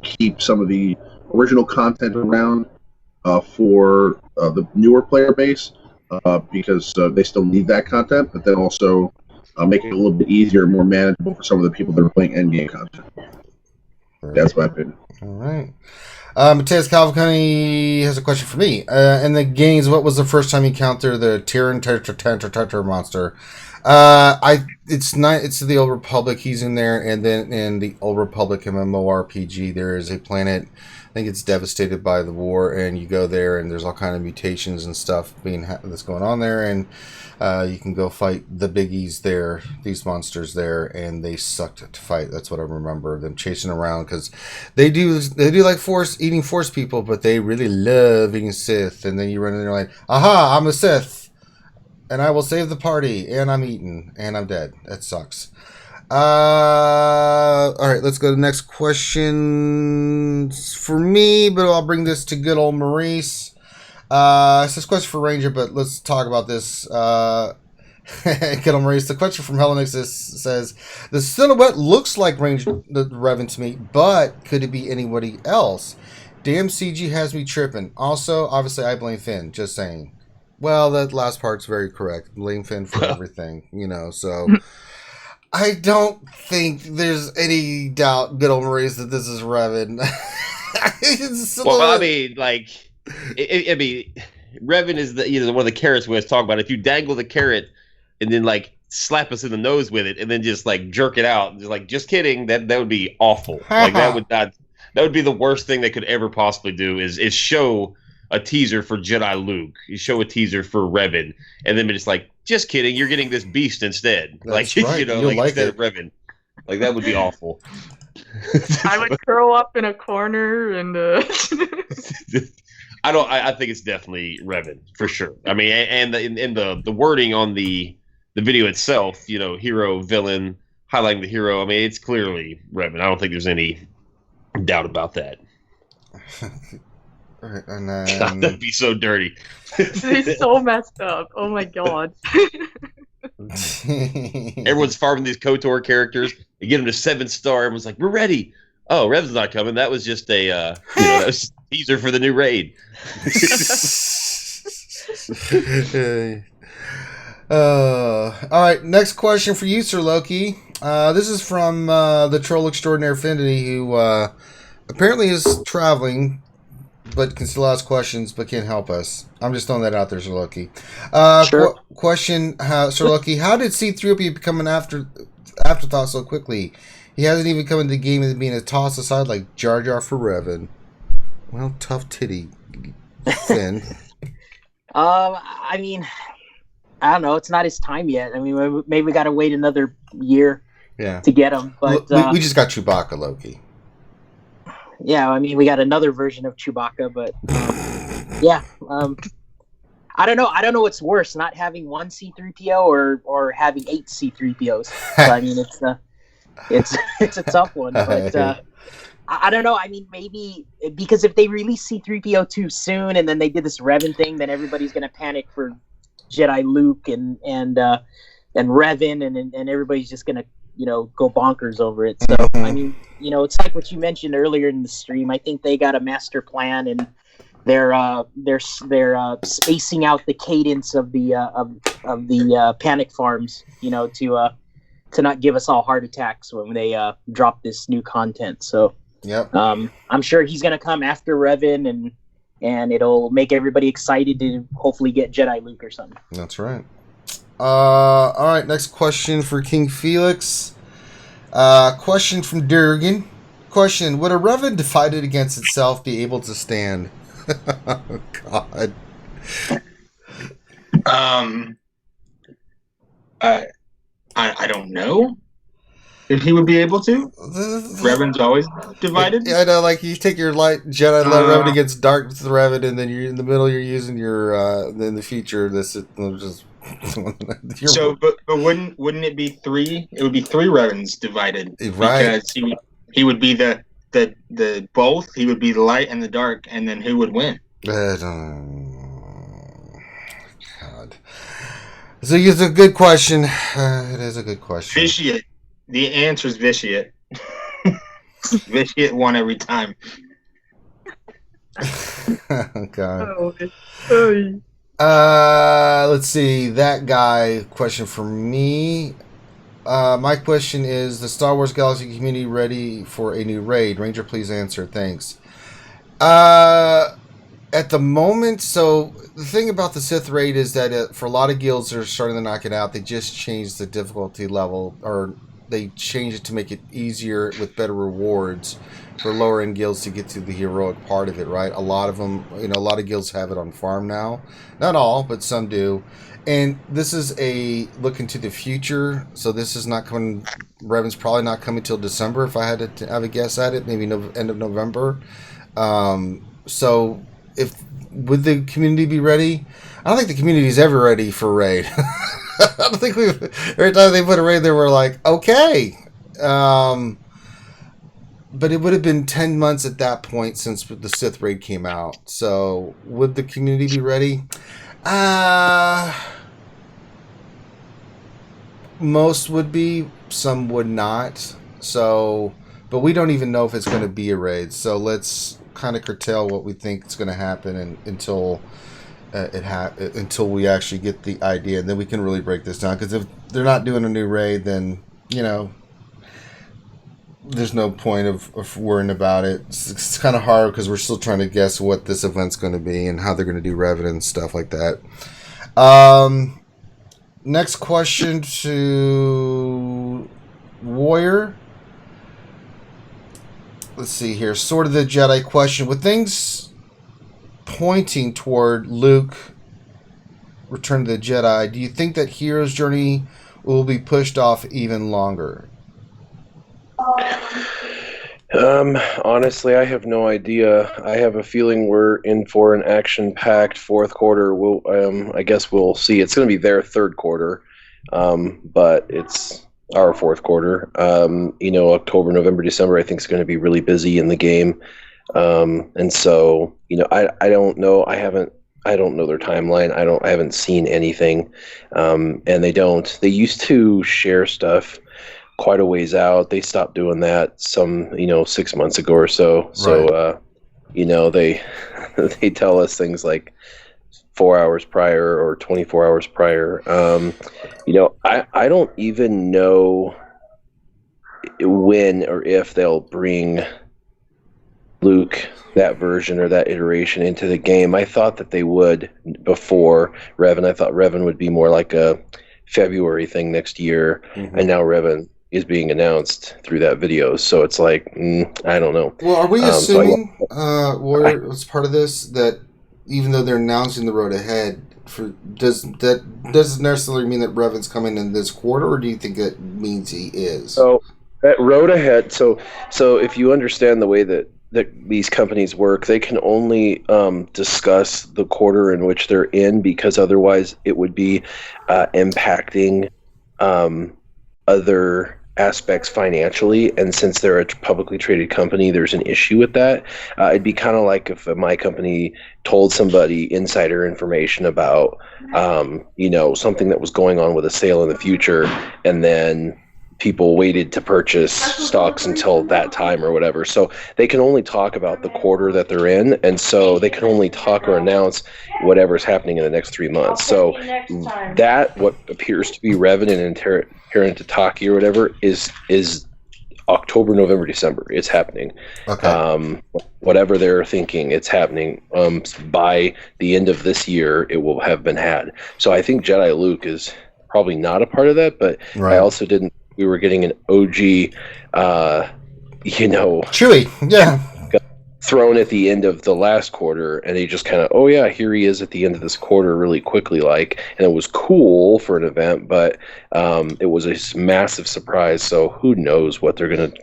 keep some of the original content around for the newer player base because they still need that content, but then also make it a little bit easier and more manageable for some of the people that are playing endgame content. Right. That's my opinion. All right. Mateus Cavalcante has a question for me. In the games, what was the first time you encountered the Tyrann Tetra monster? It's the Old Republic. He's in there, and then in the Old Republic MMORPG, there is a planet. I think it's devastated by the war, and you go there, and there's all kind of mutations and stuff that's going on there, and you can go fight the biggies there, these monsters there, and they sucked to fight. That's what I remember them chasing around because they do like eating Force people, but they really love eating Sith. And then you run in there like, aha, I'm a Sith, and I will save the party, and I'm eaten, and I'm dead. That sucks. All right, let's go to the next question for me, but I'll bring this to good old Maurice. It's this question for Ranger, but let's talk about this. Good old Maurice. The question from Helenix says, the silhouette looks like Ranger the Revan to me, but could it be anybody else? Damn, CG has me tripping. Also, obviously, I blame Finn. Just saying. Well, that last part's very correct. Blame Finn for everything, so... I don't think there's any doubt, good old Maurice, that this is Revan. Well, I mean, Revan is one of the carrots we always talk about. If you dangle the carrot and then slap us in the nose with it and then just jerk it out, just kidding, that would be awful. That would be the worst thing they could ever possibly do is show a teaser for Jedi Luke. You show a teaser for Revan, and then it's just kidding, you're getting this beast instead. That's right. Instead of Revan. That would be awful. I would curl up in a corner and I don't. I think it's definitely Revan for sure. I mean, and the wording on the video itself, hero, villain, highlighting the hero. I mean, it's clearly Revan. I don't think there's any doubt about that. All right, and God, then that'd be so dirty. He's so messed up. Oh my god. Everyone's farming these KOTOR characters. They get them to 7-star. Everyone's like, "We're ready." Oh, Revan's not coming. That was just a that was just a teaser for the new raid. All right, next question for you, Sir Loki. This is from the troll extraordinaire Finity, who apparently is traveling, but can still ask questions, but can't help us. I'm just throwing that out there, Sir Loki. Sure. Question, Sir Loki: how did C-3PO become an afterthought so quickly? He hasn't even come into the game as being tossed aside like Jar Jar for Revan. Well, tough titty, Finn. I mean, I don't know. It's not his time yet. I mean, maybe we got to wait another year to get him. But we just got Chewbacca, Loki. Yeah, I mean, we got another version of Chewbacca, but yeah. I don't know. I don't know what's worse, not having one C-3PO or having 8 C-3POs. So, I mean, it's a tough one. But I don't know. I mean, maybe because if they release C-3PO too soon and then they did this Revan thing, then everybody's going to panic for Jedi Luke and Revan and everybody's just going to, go bonkers over it. So, I mean, it's like what you mentioned earlier in the stream. I think they got a master plan and they're spacing out the cadence of the panic farms, to not give us all heart attacks when they drop this new content. So, yep. I'm sure he's gonna come after Revan, and it'll make everybody excited to hopefully get Jedi Luke or something. That's right. All right. Next question for King Felix. Question from Durgan. Question: would a Revan divided against itself be able to stand? Oh, God. I don't know if he would be able to. Revan's always divided. Yeah, I know. Like you take your light Jedi Revan against Dark Revan, and then you're in the middle. You're using your in the future. This is just. So, but wouldn't it be 3? It would be 3 Revans divided, right? Because he would be the both. He would be the light and the dark, and then who would win? God. So it's a good question. It is a good question. Vitiate. The answer is Vitiate. Vitiate won every time. Oh, God. Oh. Let's see. That guy. Question for me. My question is: the Star Wars Galaxy community ready for a new raid? Ranger, please answer. Thanks. At the moment, so the thing about the Sith raid is that for a lot of guilds that are starting to knock it out, they just changed the difficulty level, or they changed it to make it easier with better rewards for lower end guilds to get to the heroic part of it, right? A lot of them, a lot of guilds have it on farm now. Not all, but some do. And this is a look into the future, so this is not coming. Revan's probably not coming till December, if I had to have a guess at it, maybe end of November. So, would the community be ready? I don't think the community is ever ready for raid. I don't think every time they put a raid there, we're like, okay. But it would have been 10 months at that point since the Sith raid came out. So, would the community be ready? Most would be, some would not. So, but we don't even know if it's going to be a raid. So let's kind of curtail what we think is going to happen until until we actually get the idea, and then we can really break this down. Because if they're not doing a new raid, then there's no point of worrying about it. It's kind of hard because we're still trying to guess what this event's going to be and how they're going to do Revan and stuff like that. Next question to Warrior. Let's see here. Sword of the Jedi question. With things pointing toward Luke, Return of the Jedi, do you think that Hero's journey will be pushed off even longer? Honestly, I have no idea. I have a feeling we're in for an action-packed fourth quarter. I guess we'll see. It's going to be their third quarter, but it's our fourth quarter. October, November, December, I think is going to be really busy in the game, and so I don't know. I don't know their timeline. I haven't seen anything, and they used to share stuff quite a ways out. They stopped doing that 6 months ago or so. So, they they tell us things like 4 hours prior or 24 hours prior. I don't even know when or if they'll bring Luke, that version or that iteration, into the game. I thought that they would before Revan. I thought Revan would be more like a February thing next year, and now Revan is being announced through that video, so it's like I don't know. Well, are we assuming, as part of this, that even though they're announcing the road ahead, doesn't necessarily mean that Revan's coming in this quarter, or do you think that means he is? So that road ahead. So if you understand the way that these companies work, they can only discuss the quarter in which they're in, because otherwise it would be impacting other aspects financially, and since they're a publicly traded company, there's an issue with that. It'd be kind of like if my company told somebody insider information about something that was going on with a sale in the future, and then people waited to purchase stocks until that time or whatever. So they can only talk about the quarter that they're in, and so they can only talk or announce whatever's happening in the next 3 months. So that, what appears to be Revan and Inherent Tataki or whatever, is October, November, December. It's happening. Okay. Whatever they're thinking, it's happening. By the end of this year, it will have been had. So I think Jedi Luke is probably not a part of that, but right. I also didn't. We were getting an OG, Chewie, yeah, thrown at the end of the last quarter, and he just kind of, oh yeah, here he is at the end of this quarter really quickly, and it was cool for an event, but it was a massive surprise. So who knows what they're gonna,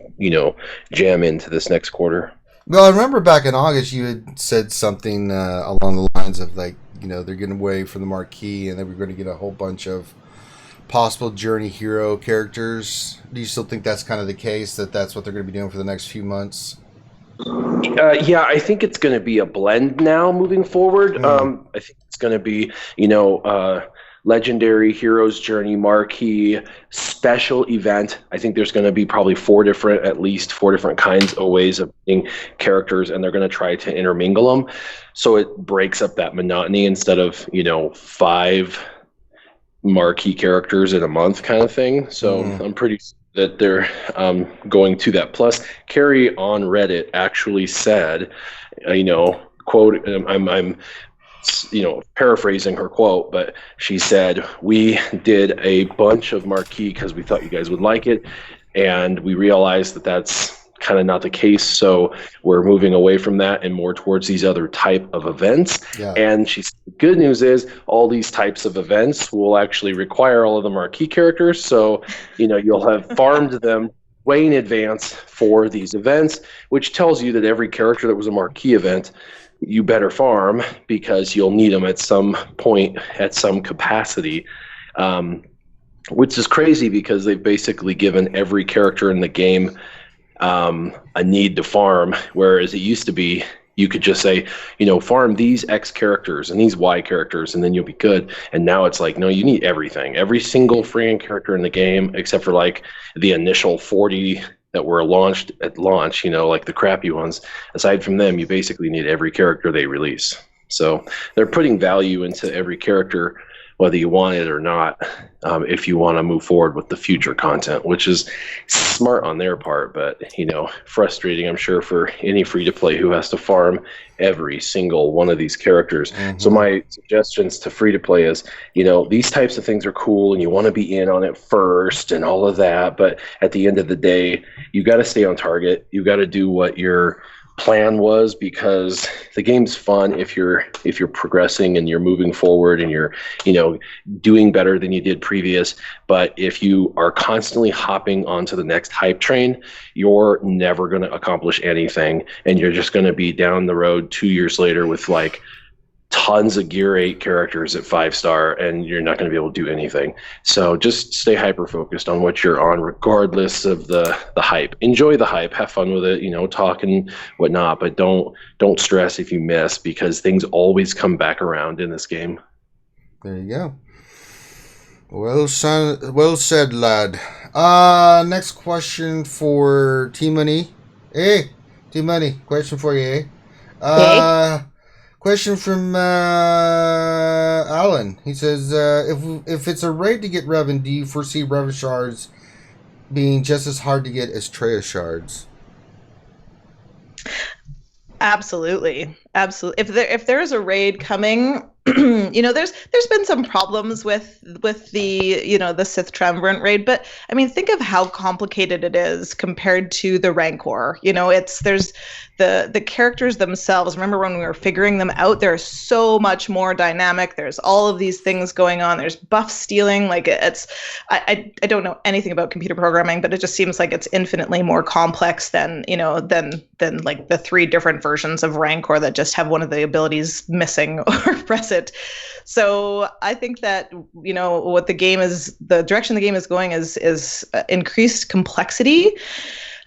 jam into this next quarter. Well, I remember back in August you had said something along the lines of they're getting away from the marquee, and then we're going to get a whole bunch of possible journey hero characters. Do you still think that's kind of the case, that's what they're going to be doing for the next few months? Yeah, I think it's going to be a blend now moving forward. I think it's going to be, legendary heroes journey, marquee, special event. I think there's going to be probably at least four different kinds of ways of being characters, and they're going to try to intermingle them. So it breaks up that monotony instead of, 5 marquee characters in a month kind of thing. So I'm pretty that they're going to that. Plus, Carrie on Reddit actually said, quote, I'm paraphrasing her quote, but she said, we did a bunch of marquee because we thought you guys would like it, and we realized that that's kind of not the case, so we're moving away from that and more towards these other type of events. Yeah. And the good news is all these types of events will actually require all of the marquee characters, so you'll have farmed them way in advance for these events, which tells you that every character that was a marquee event you better farm, because you'll need them at some point at some capacity, which is crazy because they've basically given every character in the game a need to farm, whereas it used to be you could just say, farm these X characters and these Y characters, and then you'll be good. And now it's like, no, you need everything. Every single freaking character in the game, except for like the initial 40 that were launched at launch, like the crappy ones. Aside from them, you basically need every character they release. So they're putting value into every character, whether you want it or not, if you want to move forward with the future content, which is smart on their part, but, frustrating, I'm sure, for any free-to-play who has to farm every single one of these characters. Mm-hmm. So my suggestions to free-to-play is, these types of things are cool, and you want to be in on it first and all of that, but at the end of the day, you got to stay on target. You got to do what your plan was, because the game's fun if you're progressing and you're moving forward and you're doing better than you did previous. But if you are constantly hopping onto the next hype train, you're never going to accomplish anything, and you're just going to be down the road 2 years later with like tons of Gear 8 characters at 5-star, and you're not going to be able to do anything. So just stay hyper focused on what you're on, regardless of the hype. Enjoy the hype, have fun with it, talk and whatnot, but don't stress if you miss, because things always come back around in this game. There you go. Well said, lad. Next question for T-Money. Hey, T-Money, question for you, Hey. Question from Alan. He says, if it's a raid to get Revan, do you foresee Revan shards being just as hard to get as Treya shards? Absolutely. If there is a raid coming, there's been some problems with the Sith Triumvirate raid, but I mean, think of how complicated it is compared to the Rancor. There's the characters themselves. Remember when we were figuring them out, they're so much more dynamic. There's all of these things going on. There's buff stealing. Like I don't know anything about computer programming, but it just seems like it's infinitely more complex than like the 3 different versions of Rancor that just have one of the abilities missing or present. So I think that what the direction the game is going is increased complexity.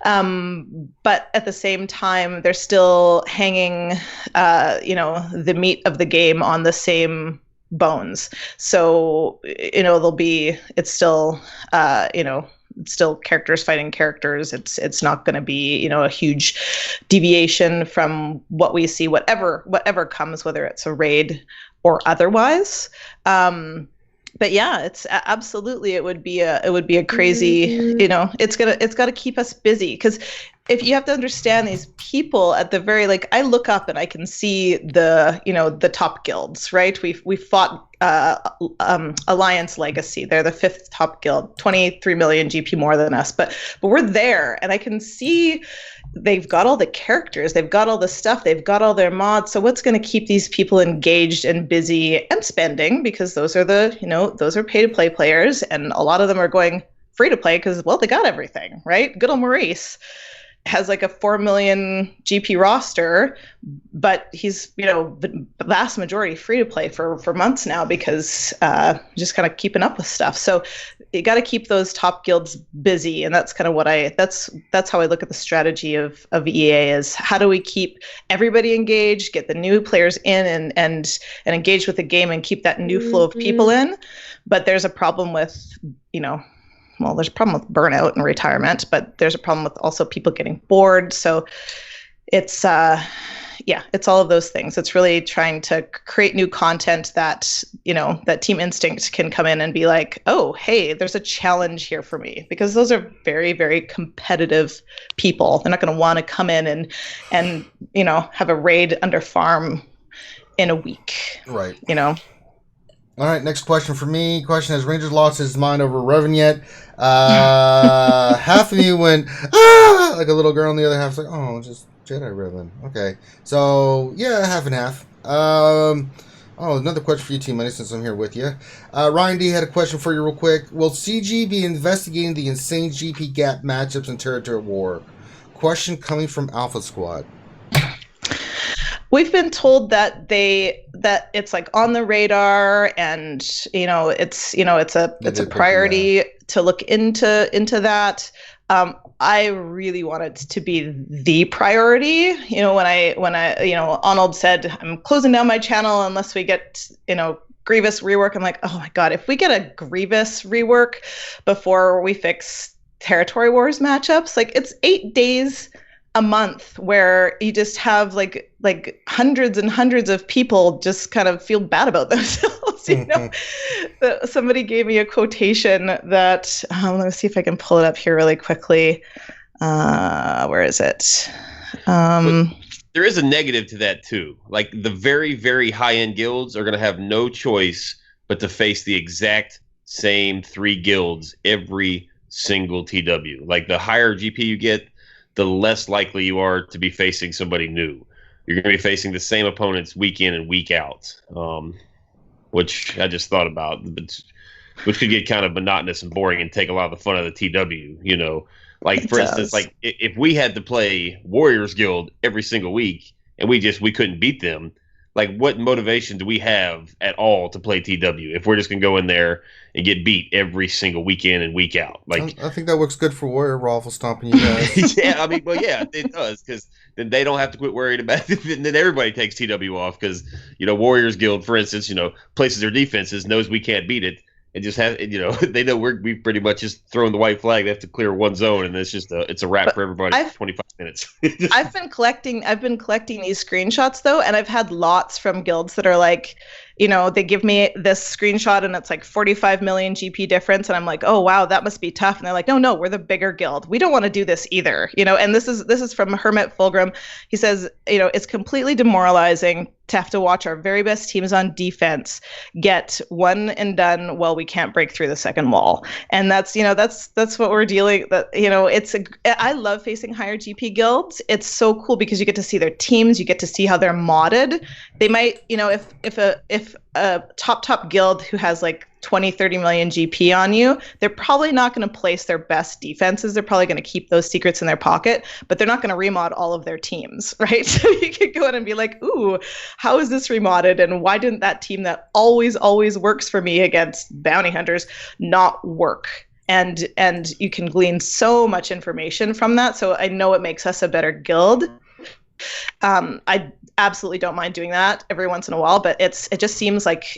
But at the same time, they're still hanging, the meat of the game on the same bones. So, it's still characters fighting characters. It's not going to be, a huge deviation from what we see, whatever comes, whether it's a raid or otherwise. But yeah, it's absolutely, it would be a crazy, it's got to keep us busy, because if you have to understand these people at the very, I look up and I can see the top guilds, right? We fought Alliance Legacy. They're the 5th top guild, 23 million GP more than us, but we're there, and I can see they've got all the characters, they've got all the stuff, they've got all their mods. So what's going to keep these people engaged and busy and spending? Because those are those are pay to play players, and a lot of them are going free to play because, well, they got everything, right? Good old Maurice has like a 4 million GP roster, but he's, the vast majority free to play for months now, because just kind of keeping up with stuff. So you got to keep those top guilds busy. And that's kind of what that's how I look at the strategy of EA, is how do we keep everybody engaged, get the new players in and engage with the game and keep that new flow of people in. But there's a problem with, there's a problem with burnout and retirement, but there's a problem with also people getting bored. So it's it's all of those things. It's really trying to create new content that, that Team Instinct can come in and be like, oh, hey, there's a challenge here for me, because those are very, very competitive people. They're not going to want to come in and have a raid under farm in a week. Right. All right, next question for me. Question: has Rangers lost his mind over Revan yet? Half of you went, like a little girl, and the other half's like, oh, just Jedi Revan. Okay. So, yeah, half and half. Another question for you, T-Money, since I'm here with you. Ryan D had a question for you real quick. Will CG be investigating the insane GP gap matchups in Territory War? Question coming from Alpha Squad. We've been told that it's like on the radar, and it's a priority to look into that. I really want it to be the priority. When I Arnold said, I'm closing down my channel unless we get Grievous rework, I'm like, oh my god, if we get a Grievous rework before we fix Territory Wars matchups, like, it's 8 days a month where you just have like hundreds and hundreds of people just kind of feel bad about themselves. Somebody gave me a quotation that let me see if I can pull it up here really quickly. Where is it? There is a negative to that too. Like, the very, very high end guilds are going to have no choice but to face the exact same 3 guilds every single TW. Like, the higher GP you get, the less likely you are to be facing somebody new. You're going to be facing the same opponents week in and week out, which I just thought about, which could get kind of monotonous and boring and take a lot of the fun out of the TW. You know, like for instance, like if we had to play Warriors Guild every single week and we couldn't beat them. Like, what motivation do we have at all to play TW if we're just going to go in there and get beat every single week in and week out? Like, I think that works good for Warrior Raffle stomping you guys. yeah, I mean, well, yeah, it does, because then they don't have to quit worrying about it. And then everybody takes TW off because, you know, Warriors Guild, for instance, you know, places their defenses, knows we can't beat it, and just have, you know, they know we pretty much just throwing the white flag. They have to clear one zone, and it's just it's a wrap for everybody. 25 minutes. I've been collecting these screenshots though, and I've had lots from guilds that are like, you know, they give me this screenshot and it's like 45 million GP difference, and I'm like, oh wow, that must be tough. And they're like, no, we're the bigger guild. We don't want to do this either, you know. And this is from Hermit Fulgrim. He says, you know, it's completely demoralizing to have to watch our very best teams on defense get one and done while we can't break through the second wall. And that's, you know, that's what we're dealing. That, you know, I love facing higher GP guilds. It's so cool because you get to see their teams, you get to see how they're modded. They might, you know, if a top guild who has like 20-30 million GP on you, they're probably not going to place their best defenses. They're probably going to keep those secrets in their pocket, but they're not going to remod all of their teams, right? So you could go in and be like, ooh, how is this remodded? And why didn't that team that always works for me against bounty hunters not work? And you can glean so much information from that. So I know it makes us a better guild. I absolutely don't mind doing that every once in a while, but it just seems like,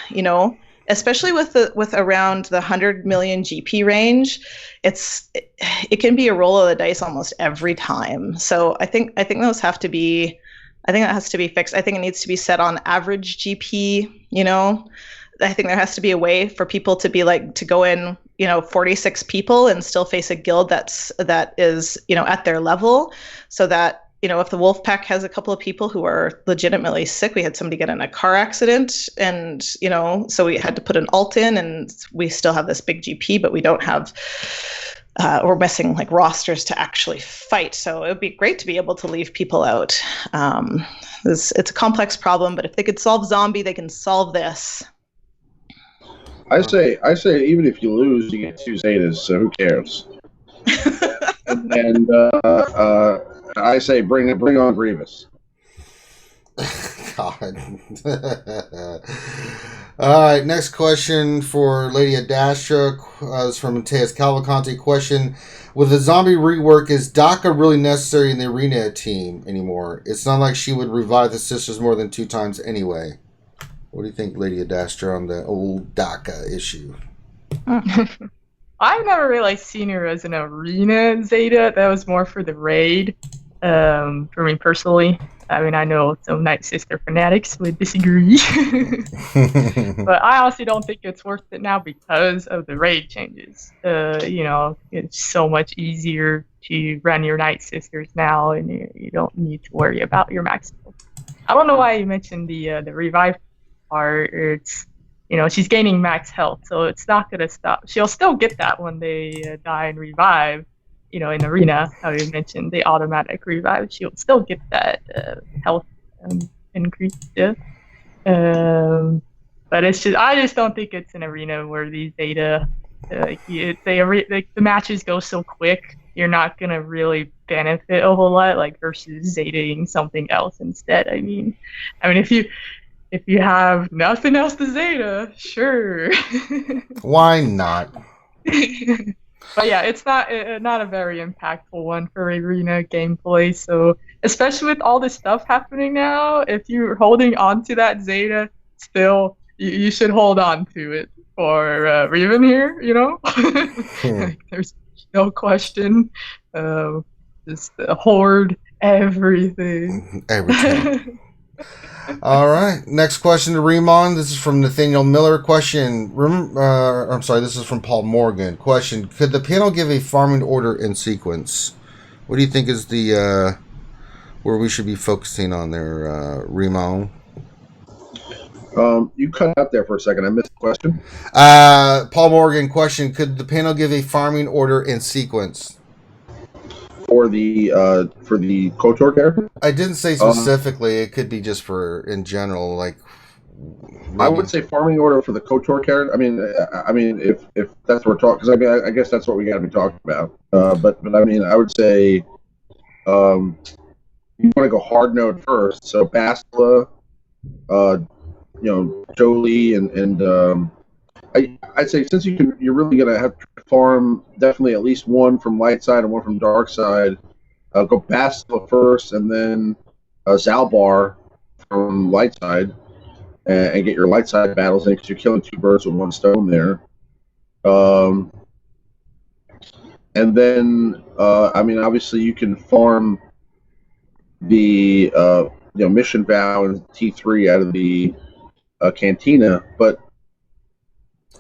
you know, especially with around the 100 million GP range, it can be a roll of the dice almost every time. So I think that has to be fixed. I think it needs to be set on average GP, you know. I think there has to be a way for people to be like, to go in, you know, 46 people and still face a guild that is, you know, at their level, so that, you know, if the wolf pack has a couple of people who are legitimately sick, we had somebody get in a car accident, and, you know, so we had to put an alt in, and we still have this big GP, but we don't have, we're missing like rosters to actually fight. So it would be great to be able to leave people out. It's a complex problem, but if they could solve zombie, they can solve this. I say, even if you lose, you get 2 Zetas, so who cares? and I say, bring on Grievous. God. All right, next question for Lady Adastra is from Mateus Cavalcante. Question: with the zombie rework, is DACA really necessary in the arena team anymore? It's not like she would revive the sisters more than 2 times anyway. What do you think, Lady Adastra, on the old DACA issue? I've never really seen her as an arena Zeta. That was more for the raid, for me personally. I mean, I know some Night Sister fanatics would disagree. But I honestly don't think it's worth it now because of the raid changes. You know, it's so much easier to run your Night Sisters now, and you don't need to worry about your max. I don't know why you mentioned the revive part. It's, you know, she's gaining max health, so it's not going to stop. She'll still get that when they die and revive, you know, in arena, how you mentioned, the automatic revive. She'll still get that health increase. Yeah. But it's just, I just don't think it's an arena where these data, the matches go so quick, you're not going to really benefit a whole lot, like, versus Zetaing something else instead. I mean, if you have nothing else to Zeta, sure. Why not? But yeah, it's not a very impactful one for arena gameplay. So especially with all this stuff happening now, if you're holding on to that Zeta, still you should hold on to it for Revan here. You know, like, there's no question. Just hoard everything. Everything. All right. Next question to Remon. This is from Nathaniel Miller. Question. I'm sorry. This is from Paul Morgan. Question: could the panel give a farming order in sequence? What do you think is the where we should be focusing on there, Remon? You cut out there for a second. I missed the question. Paul Morgan. Question: could the panel give a farming order in sequence? for the KOTOR character. I didn't say specifically. It could be just for in general, like. I would say farming order for the KOTOR character. I mean, if that's what we're talking, because I mean, I guess that's what we got to be talking about. But I mean, I would say, you want to go hard node first. So Bastila, Jolie, and I'd say since you're really gonna have to farm definitely at least one from light side and one from dark side. Go Bastila first, and then Zalbar from light side. And get your light side battles in because you're killing two birds with one stone there. And then, I mean, obviously you can farm the mission vow and T3 out of the cantina, but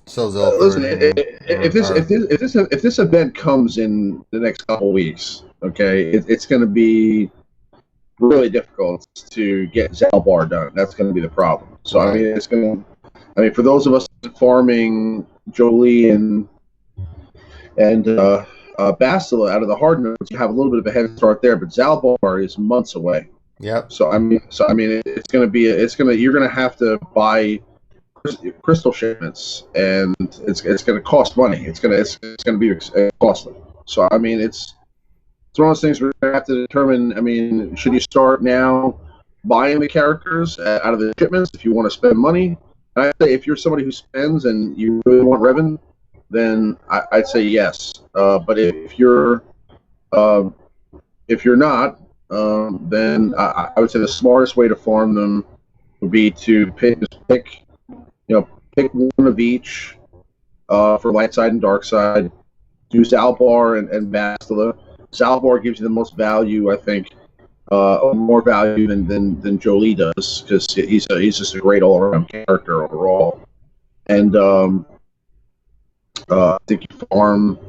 listen, if this event comes in the next couple weeks, okay, it's going to be really difficult to get Zalbar done. That's going to be the problem. So I mean, for those of us farming Jolie and Bastila out of the hard nodes, you have a little bit of a head start there. But Zalbar is months away. Yep. So I mean, it's going to be you're going to have to buy crystal shipments, and it's going to cost money. It's going to be costly. So I mean, it's one of those things we're going to have to determine. I mean, should you start now buying the characters out of the shipments if you want to spend money? And I'd say if you're somebody who spends and you really want Revan, then I'd say yes. But if you're not, then I would say the smartest way to farm them would be to pick one of each for light side and dark side. Do Zalbar and Bastila. Zalbar gives you the most value, I think, more value than Jolie does, because he's just a great all-around character overall. And I think you farm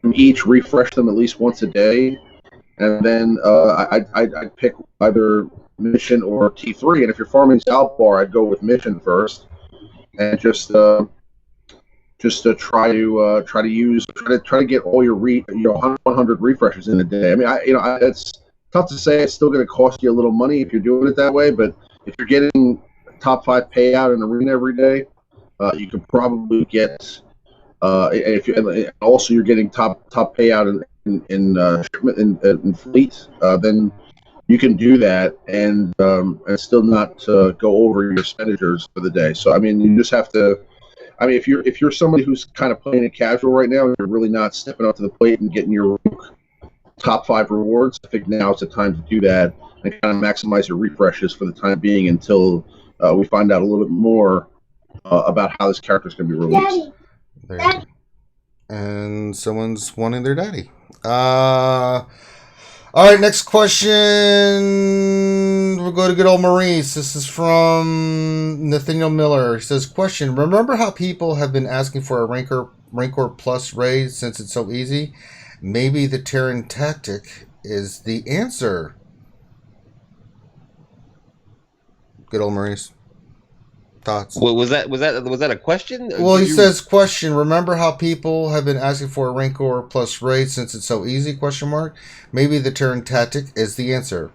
from each, refresh them at least once a day, and then I'd pick either Mission or T3. And if you're farming Zalbar, I'd go with Mission first, and just to try to get all your 100 refreshes in a day. I mean, it's tough to say. It's still going to cost you a little money if you're doing it that way. But if you're getting top 5 payout in arena every day, you can probably get. Also you're getting top payout in shipment in fleet, then you can do that and still not go over your expenditures for the day. So I mean, you just have to. I mean, if you're somebody who's kind of playing it casual right now, and you're really not stepping up to the plate and getting your top 5 rewards, I think now is the time to do that and kind of maximize your refreshes for the time being until we find out a little bit more about how this character is going to be released. Daddy. And someone's wanting their daddy. All right, next question. We'll go to good old Maurice. This is from Nathaniel Miller. He says, question, remember how people have been asking for a Rancor Plus raid since it's so easy? Maybe the Terran tactic is the answer. Good old Maurice. Thoughts? Well, was that a question? Well, he says, question, remember how people have been asking for a Rancor Plus raid since it's so easy, question mark? Maybe the Terran tactic is the answer.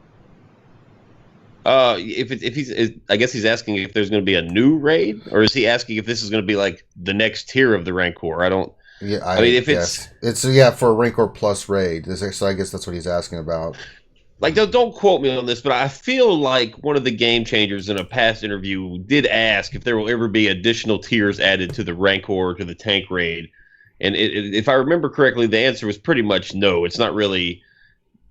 I guess he's asking if there's going to be a new raid, or is he asking if this is going to be like the next tier of the Rancor? I don't. Yeah, I mean, if it's for a Rancor Plus raid. So I guess that's what he's asking about. Like, don't quote me on this, but I feel like one of the game changers in a past interview did ask if there will ever be additional tiers added to the Rancor, to the tank raid. And if I remember correctly, the answer was pretty much no. It's not really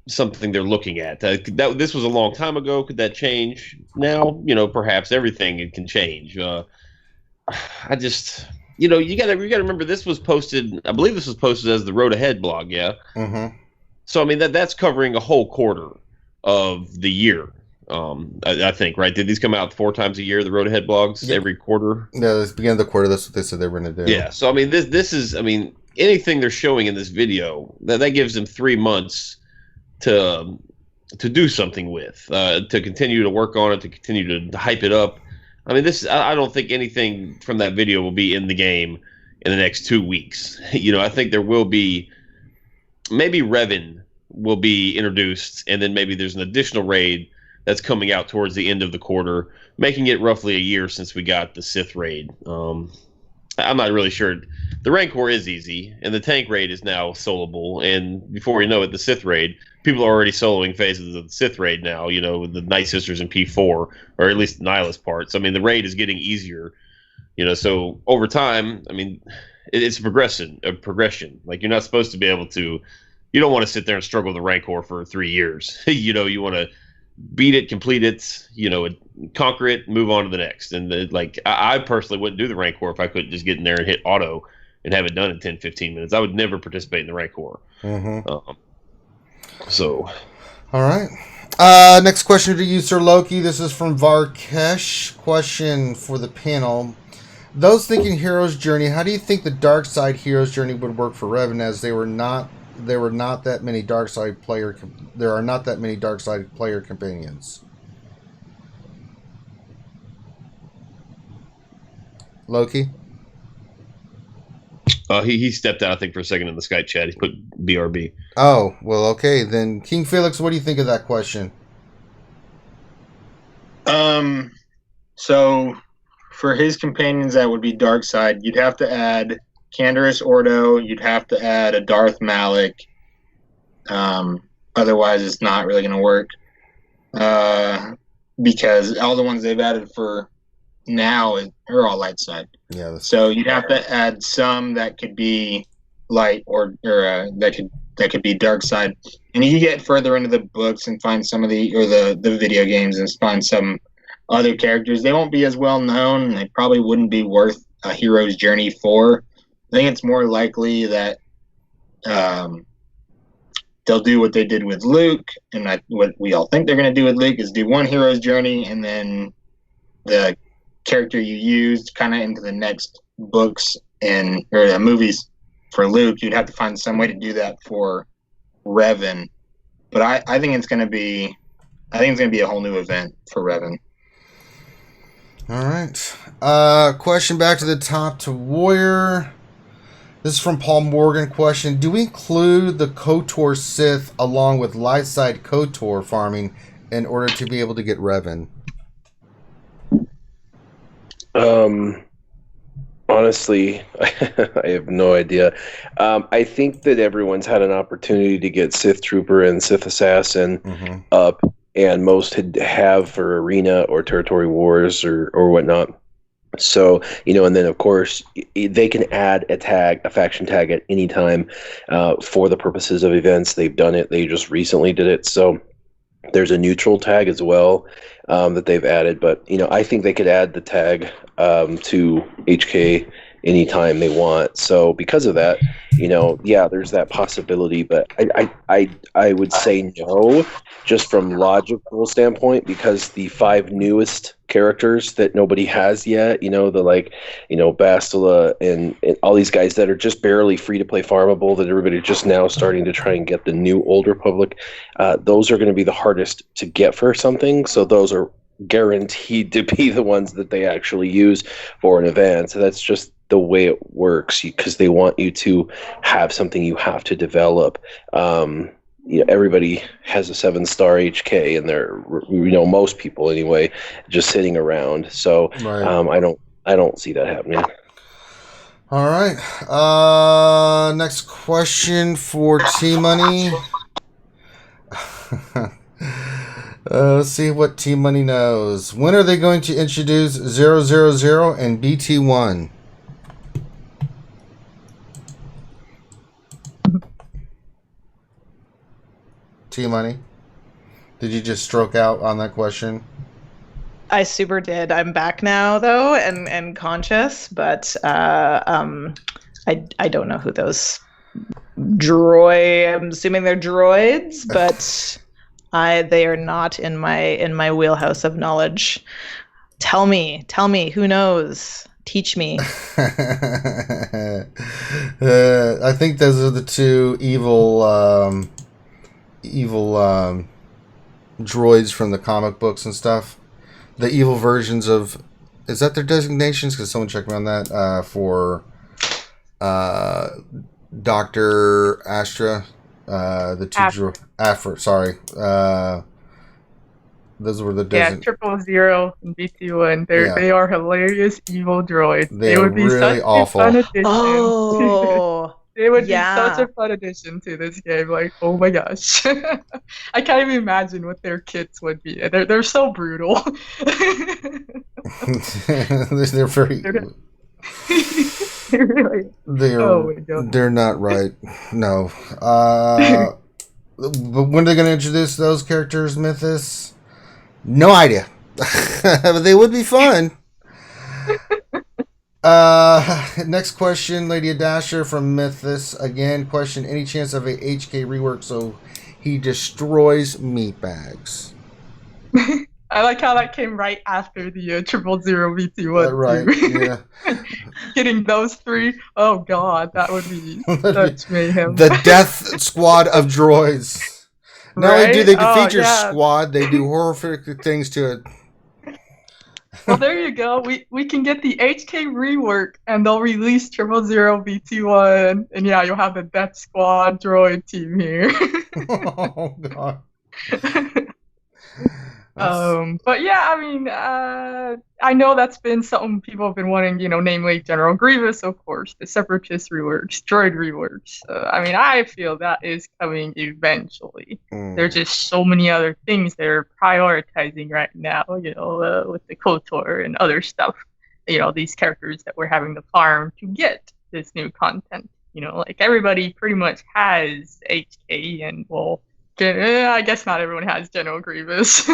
something they're looking at. This was a long time ago. Could that change now? Perhaps everything can change. I just, you got to remember this was posted. I believe this was posted as the Road Ahead blog. Yeah. Mm-hmm. So I mean that's covering a whole quarter of the year. I think, right? Did these come out 4 times a year? The Road Ahead blogs every quarter. Yeah, this beginning of the quarter. That's what they said they were going to do. Yeah. So I mean this is anything they're showing in this video that gives them 3 months to do something with, to continue to work on it, to continue to hype it up. I mean I don't think anything from that video will be in the game in the next 2 weeks. I think there will be maybe Revan will be introduced, and then maybe there's an additional raid that's coming out towards the end of the quarter, making it roughly a year since we got the Sith raid. I'm not really sure. The Rancor is easy, and the tank raid is now soloable. And before you know it, the Sith raid, people are already soloing phases of the Sith raid now, with the Night Sisters in P4, or at least Nihilist parts. I mean, the raid is getting easier, so over time, I mean, it's a progression. Like, you're not supposed to be able to, you don't want to sit there and struggle with the Rancor for 3 years. You want to beat it, complete it, conquer it, move on to the next. And I personally wouldn't do the Rancor if I couldn't just get in there and hit auto and have it done in 10, 15 minutes. I would never participate in the Rancor. Mm-hmm. All right. Next question to you, Sir Loki. This is from Varkesh. Question for the panel. Those thinking Hero's Journey, how do you think the dark side Hero's Journey would work for Revan, as there are not that many dark side player companions? Loki? He stepped out, I think, for a second in the Skype chat. He put BRB. Oh, well, okay. Then, King Felix, what do you think of that question? So for his companions, that would be dark side. You'd have to add Canderous Ordo. You'd have to add a Darth Malik. Otherwise, it's not really going to work. Because all the ones they've added for now are all light side. Yeah. So you'd have to add some that could be light or that could be dark side. And you get further into the books and find some of the video games and find some other characters. They won't be as well known, and they probably wouldn't be worth a hero's journey for. I think it's more likely that they'll do what they did with Luke, and what we all think they're going to do with Luke is do one hero's journey, and then the character you used kind of into the next books or the movies for Luke. You'd have to find some way to do that for Revan, but I think it's going to be a whole new event for Revan. All right. Question back to the top to Warrior. This is from Paul Morgan. Question: do we include the KOTOR Sith along with light side KOTOR farming in order to be able to get Revan? Honestly, I have no idea. I think that everyone's had an opportunity to get Sith Trooper and Sith Assassin up, and most have for Arena or Territory Wars or whatnot. So, and then of course they can add a faction tag at any time for the purposes of events. They've done it. They just recently did it. So there's a neutral tag as well that they've added. But, I think they could add the tag to HK anytime they want. So because of that, there's that possibility. But I would say no, just from logical standpoint, because the 5 newest characters that nobody has yet, Bastila and all these guys that are just barely free to play farmable, that everybody's just now starting to try and get the new Old Republic, those are going to be the hardest to get for something. So those are guaranteed to be the ones that they actually use for an event. So that's just the way it works, because they want you to have something you have to develop. Everybody has a 7-star HK, and they're, most people anyway, just sitting around. So right. I don't see that happening. All right. Next question for T-Money. Let's see what T-Money knows. When are they going to introduce 000 and BT1? T-Money, did you just stroke out on that question? I super did. I'm back now, though, and conscious, but I don't know who those I'm assuming they're droids, but they are not in my wheelhouse of knowledge. Tell me, who knows? Teach me. I think those are the 2 evil droids from the comic books and stuff. The evil versions of, is that their designations? Because someone checked me on that for Dr. Astra. The two sorry. Those were the Yeah, 000 and BT1. They are hilarious evil droids. They would be really awful. Fun addition. Oh, they would be such a fun addition to this game. Like, oh my gosh, I can't even imagine what their kits would be. They're so brutal. They're very. They're not right. No. But when are they going to introduce those characters, Mythos? No idea. But they would be fun. Next question, Lady Dasher from Mythos. Again, question: any chance of a HK rework so he destroys meatbags? I like how that came right after the 000 VT1. Right, yeah. Getting those three, oh god, that would be such mayhem. The death squad of droids. Not only do they feature squad, they do horrific things to it. Well, there you go. We can get the HK rework, and they'll release 000 VT1, and yeah, you'll have the death squad droid team here. Oh god. But yeah, I mean, I know that's been something people have been wanting, namely General Grievous, of course, the Separatist reworks, droid reworks. I mean, I feel that is coming eventually. There's just so many other things they're prioritizing right now, with the KOTOR and other stuff. These characters that we're having to farm to get this new content. Like everybody pretty much has HK and, well, I guess not everyone has General Grievous.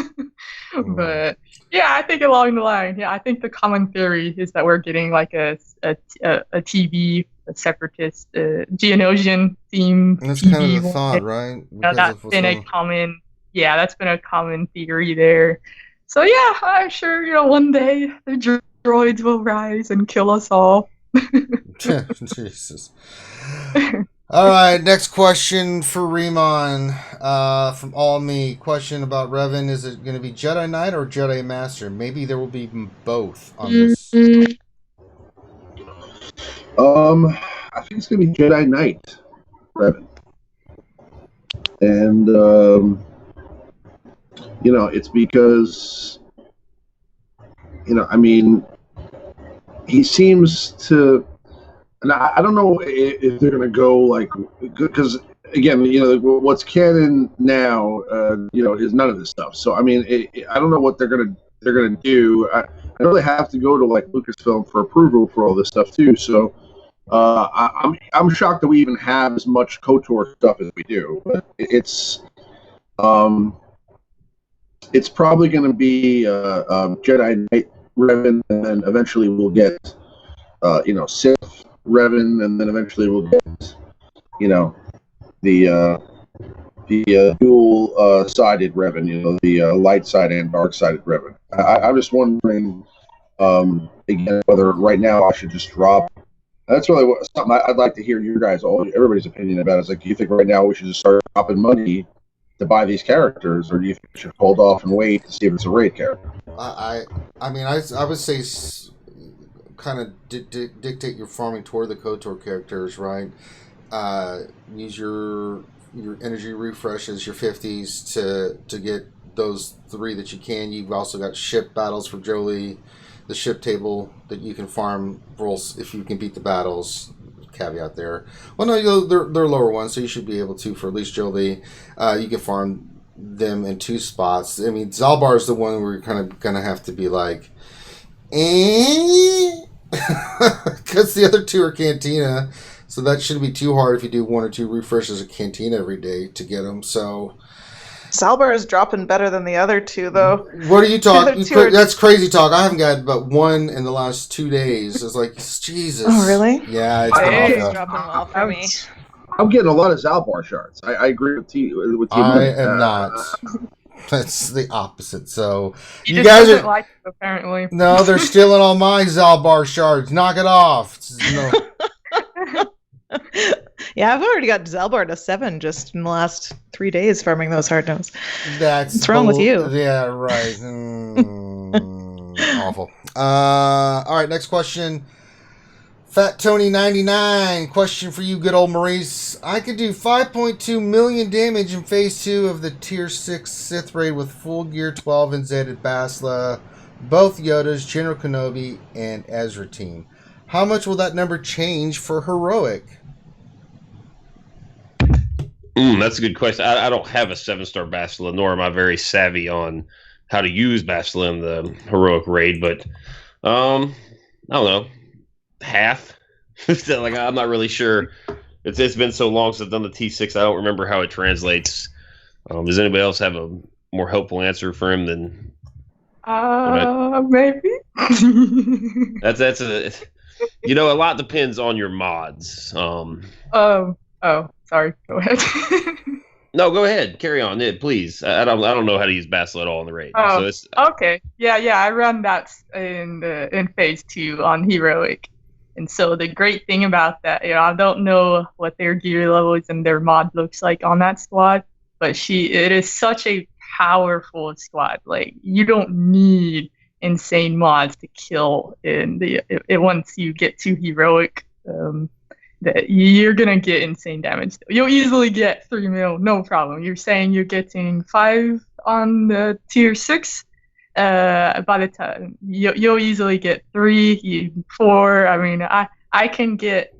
But yeah, I think along the line, I think the common theory is that we're getting like a TV, a Separatist, Geonosian theme. That's TV kind of the thought, right? That's been a common theory there. So yeah, I'm sure, one day the droids will rise and kill us all. Jesus. All right, next question for Remon from All Me. Question about Revan: is it going to be Jedi Knight or Jedi Master? Maybe there will be both on this. I think it's going to be Jedi Knight Revan, and it's because I mean, he seems to. And I don't know if they're going to go like, because again, what's canon now, is none of this stuff. So I mean, I don't know what they're gonna do. I know they have to go to like Lucasfilm for approval for all this stuff too. So I'm shocked that we even have as much KOTOR stuff as we do. But it's probably going to be Jedi Knight Revan, and then eventually we'll get Sith Revan, and then eventually we'll get, the dual-sided Revan, the light side and dark sided Revan. I'm just wondering, again, whether right now I should just drop. That's really something I'd like to hear everybody's opinion about. Is like, do you think right now we should just start dropping money to buy these characters, or do you think we should hold off and wait to see if it's a raid character? I mean, I would say kind of dictate your farming toward the KOTOR characters, right? Use your energy refreshes, your 50s to get those 3 that you can. You've also got ship battles for Jolie, the ship table that you can farm rolls if you can beat the battles. Caveat there. Well, no, they're lower ones, so you should be able to for at least Jolie. You can farm them in 2 spots. I mean, Zalbar is the one where you're kind of gonna have to be like, because the other 2 are Cantina, so that shouldn't be too hard if you do 1 or 2 refreshes of Cantina every day to get them. So Zalbar is dropping better than the other 2, though. What are you talking? That's crazy talk. I haven't got but 1 in the last 2 days. It's like, Jesus. Oh, really? Yeah, it's dropping well for me. I'm getting a lot of Zalbar shards. I agree with you. I am not. That's the opposite. So you guys are like it, apparently. No, they're stealing all my Zalbar shards. Knock it off. Yeah, I've already got Zalbar to 7 just in the last 3 days farming those hard notes. What's wrong with you? Yeah, right. Awful. All right, next question Fat Tony 99, question for you, good old Maurice. I could do 5.2 million damage in Phase 2 of the Tier 6 Sith Raid with full Gear 12 and Zeded Basla, both Yodas, General Kenobi, and Ezra team. How much will that number change for Heroic? That's a good question. I don't have a 7-star Basla, nor am I very savvy on how to use Basla in the Heroic Raid, but I don't know. Half. Like, I'm not really sure. It's been so long since I've done the T6. I don't remember how it translates. Does anybody else have a more helpful answer for him than? Maybe. That's a. A lot depends on your mods. Oh, sorry. Go ahead. No, go ahead. Carry on, please. I don't know how to use Basel at all in the raid. Oh, so it's, okay. Yeah. I run that in Phase 2 on Heroic. And so the great thing about that, I don't know what their gear levels and their mod looks like on that squad, but it is such a powerful squad. Like, you don't need insane mods to kill once you get to Heroic. That you're gonna get insane damage. You'll easily get 3 mil, no problem. You're saying you're getting 5 on the Tier 6. By the time you'll easily get 3, 4. I mean, I can get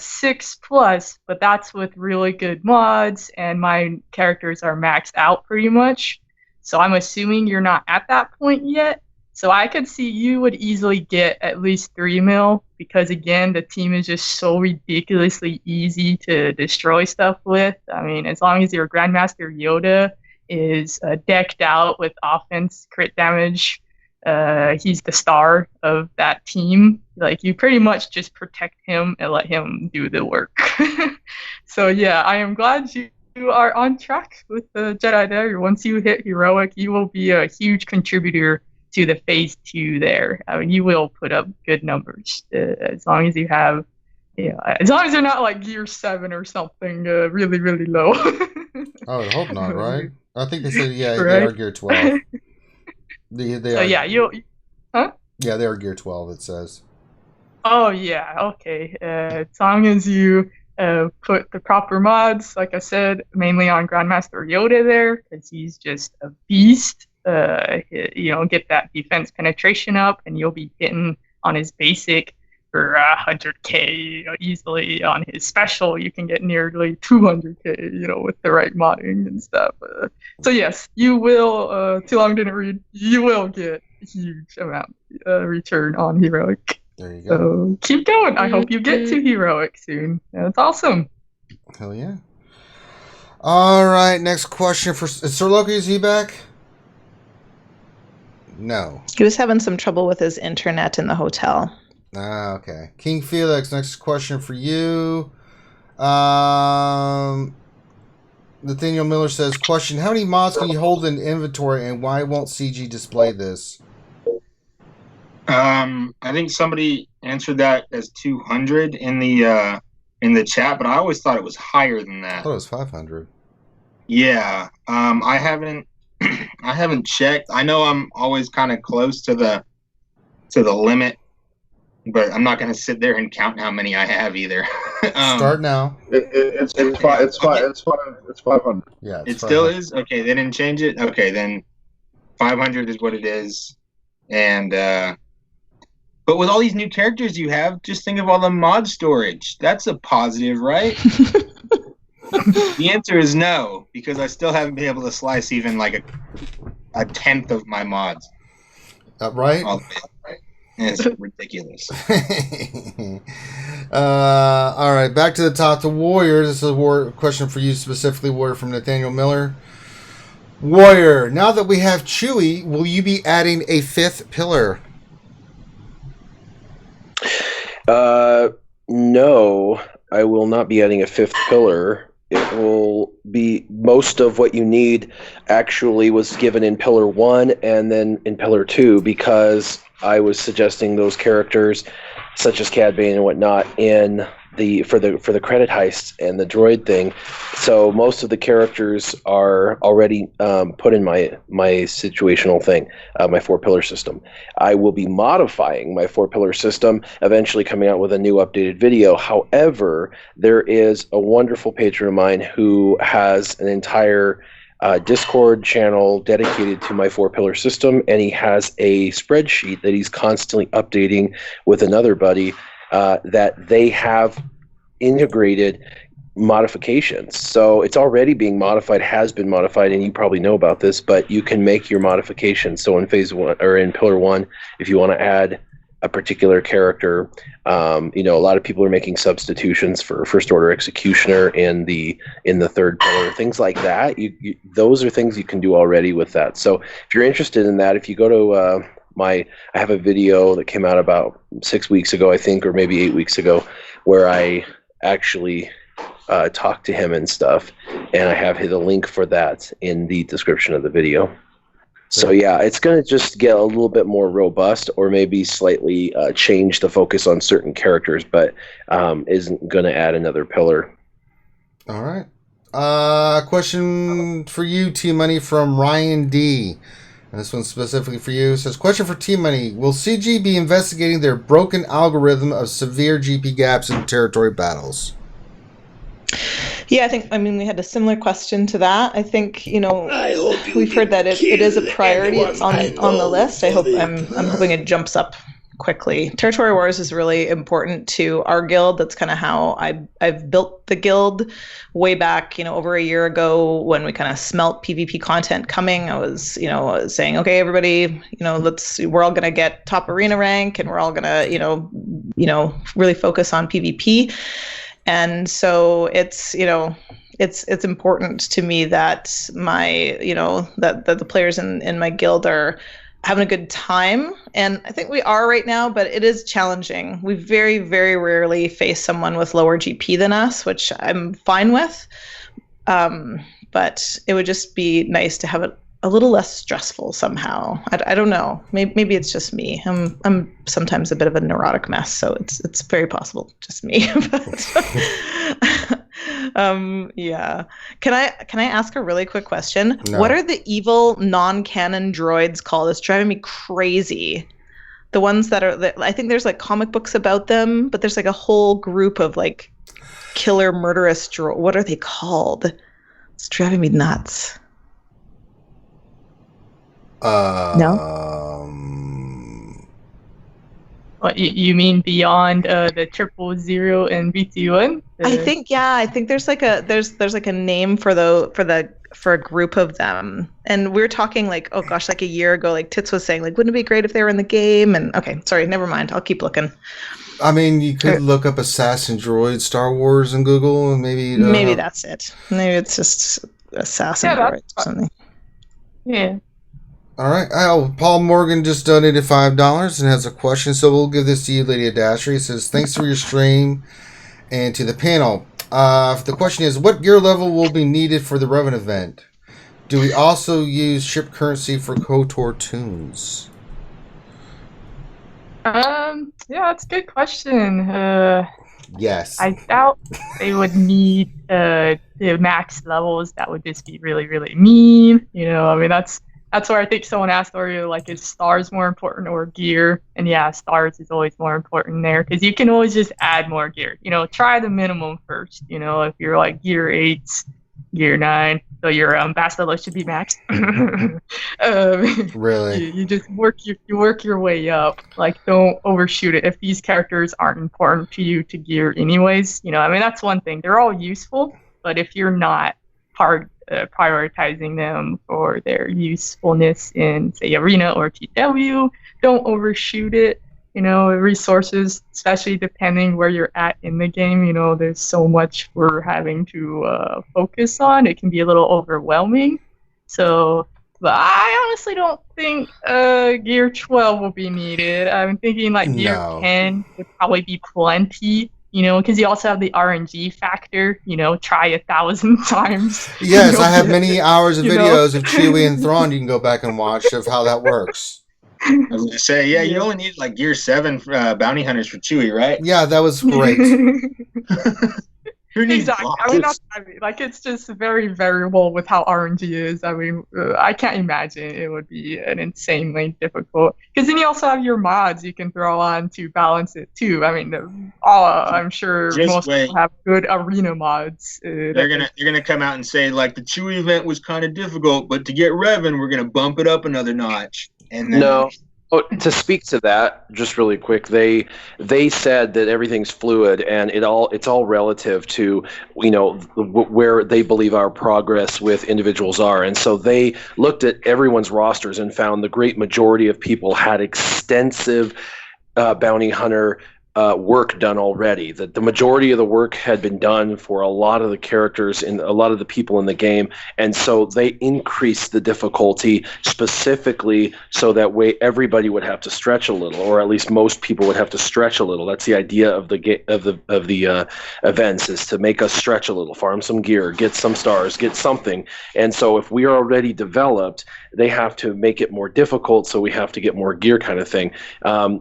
6 plus, but that's with really good mods, and my characters are maxed out pretty much. So I'm assuming you're not at that point yet. So I could see you would easily get at least 3 mil, because again, the team is just so ridiculously easy to destroy stuff with. I mean, as long as your Grandmaster Yoda is decked out with offense crit damage, he's the star of that team. Like, you pretty much just protect him and let him do the work. So yeah, I am glad you are on track with the Jedi there. Once you hit Heroic, you will be a huge contributor to the Phase 2 there. I mean, you will put up good numbers as long as you have, as long as you're not like Gear 7 or something really, really low. I would hope not, right? I think they said, Right? they are Gear 12. They So are, huh? Yeah, they are Gear 12, it says. Oh yeah, okay. As long as you put the proper mods, like I said, mainly on Grandmaster Yoda there, because he's just a beast. Get that defense penetration up, and you'll be hitting on his basic for 100k easily. On his special, you can get nearly 200k, with the right modding and stuff. So yes, you will. Too long didn't read. You will get a huge amount return on Heroic. There you go. So keep going. I hope you get to Heroic soon. That's awesome. Hell yeah. All right, next question for Sir Loki. Is he back? No. He was having some trouble with his internet in the hotel. Ah, okay. King Felix, next question for you. Nathaniel Miller says, question, how many mods can you hold in inventory, and why won't CG display this? I think somebody answered that as 200 in the chat, but I always thought it was higher than I that. thought it was 500. Yeah. I haven't checked. I know I'm always kind of close to the limit, but I'm not going to sit there and count how many I have either. Start now. It's 500. Yeah, it still is? Okay, they didn't change it? Okay, then 500 is what it is. And but with all these new characters you have, just think of all the mod storage. That's a positive, right? The answer is no, because I still haven't been able to slice even like a tenth of my mods. Right? All the way up, right? It's ridiculous. All right, back to the top. The Warriors. This is a question for you specifically, Warrior, from Nathaniel Miller. Warrior, now that we have Chewie, will you be adding a 5th pillar? No, I will not be adding a 5th pillar. It will be most of what you need actually was given in Pillar 1 and then in Pillar 2, because I was suggesting those characters such as Cad Bane and whatnot, in for the credit heists and the droid thing. So most of the characters are already put in my situational thing, my 4-pillar system. I will be modifying my 4-pillar system, eventually coming out with a new updated video. However, there is a wonderful patron of mine who has an entire Discord channel dedicated to my 4-pillar system, and he has a spreadsheet that he's constantly updating with another buddy that they have integrated modifications. So it's already being modified, has been modified, and you probably know about this, but you can make your modifications. So in phase 1 or in pillar 1, if you want to add a particular character, a lot of people are making substitutions for First Order Executioner in the 3rd pillar, things like that. Those are things you can do already with that. So if you're interested in that, if you go to I have a video that came out about 6 weeks ago, I think, or maybe 8 weeks ago, where I actually talked to him and stuff, and I have the link for that in the description of the video. So yeah, it's going to just get a little bit more robust, or maybe slightly change the focus on certain characters, but isn't going to add another pillar. All right. Question for you, T-Money, from Ryan D. And this one's specifically for you. It says, question for T-Money. Will CG be investigating their broken algorithm of severe GP gaps in territory battles? Yeah, we had a similar question to that. I think, we've heard that it is a priority. It's on the list. I'm hoping it jumps up quickly. Territory Wars is really important to our guild. That's kind of how I've built the guild way back, over a year ago when we kind of smelt PvP content coming. I was saying, okay, everybody, we're all going to get top arena rank, and we're all going to, really focus on PvP. And so it's important to me that my, that the players in my guild are having a good time. And I think we are right now, but it is challenging. We very, very rarely face someone with lower GP than us, which I'm fine with. But it would just be nice to have it a little less stressful somehow. I don't know. Maybe it's just me. I'm sometimes a bit of a neurotic mess, so it's very possible just me. Yeah. Can I ask a really quick question? No. What are the evil non-canon droids called? It's driving me crazy. The ones I think there's like comic books about them, but there's like a whole group of like killer murderous droids. What are they called? It's driving me nuts. No. What you mean beyond the 000 and BT1? I think there's like a name for a group of them, and we were talking like a year ago. Like Tits was saying, like, wouldn't it be great if they were in the game? And okay, sorry, never mind. I'll keep looking. I mean, you could look up Assassin Droid Star Wars in Google, and maybe that's it. Maybe it's just Assassin Droid or something. Yeah. All right. Paul Morgan just donated $5 and has a question, so we'll give this to you, Lady Adashri. He says, thanks for your stream and to the panel. The question is, what gear level will be needed for the Revan event? Do we also use ship currency for KOTOR tunes? Yeah, that's a good question. Yes. I doubt they would need the max levels. That would just be really, really mean. That's where I think someone asked earlier, like, is stars more important or gear? And yeah, stars is always more important there, because you can always just add more gear. Try the minimum first. If you're like gear 8, gear 9, so your bast level should be maxed. Really? You just work your way up. Like, don't overshoot it. If these characters aren't important to you to gear anyways, that's one thing. They're all useful, but if you're not prioritizing them for their usefulness in, say, arena or TW, don't overshoot it. Resources, especially depending where you're at in the game, there's so much we're having to focus on. It can be a little overwhelming. So, but I honestly don't think gear 12 will be needed. I'm thinking like gear 10 would probably be plenty. Because you also have the RNG factor, try 1,000 times. Yes, I have many hours of videos of Chewie and Thrawn you can go back and watch of how that works. I was gonna say, yeah, you only need like Gear 7 bounty hunters for Chewie, right? Yeah, that was great. Who needs Exactly. bots? I mean, like it's just very variable with how RNG is. I mean, I can't imagine it would be an insanely difficult. Because then you also have your mods you can throw on to balance it too. I mean, I'm sure Just most wait. people have good arena mods. They're gonna come out and say like the Chewie event was kind of difficult, but to get Revan, we're gonna bump it up another notch. And then No. Oh, to speak to that, just really quick, they said that everything's fluid and it's all relative to where they believe our progress with individuals are, and so they looked at everyone's rosters and found the great majority of people had extensive bounty hunter work done already. That the majority of the work had been done for a lot of the characters and a lot of the people in the game, and so they increased the difficulty specifically so that way everybody would have to stretch a little, or at least most people would have to stretch a little. That's the idea of the events, is to make us stretch a little, farm some gear, get some stars, get something. And so if we are already developed, they have to make it more difficult, so we have to get more gear, kind of thing.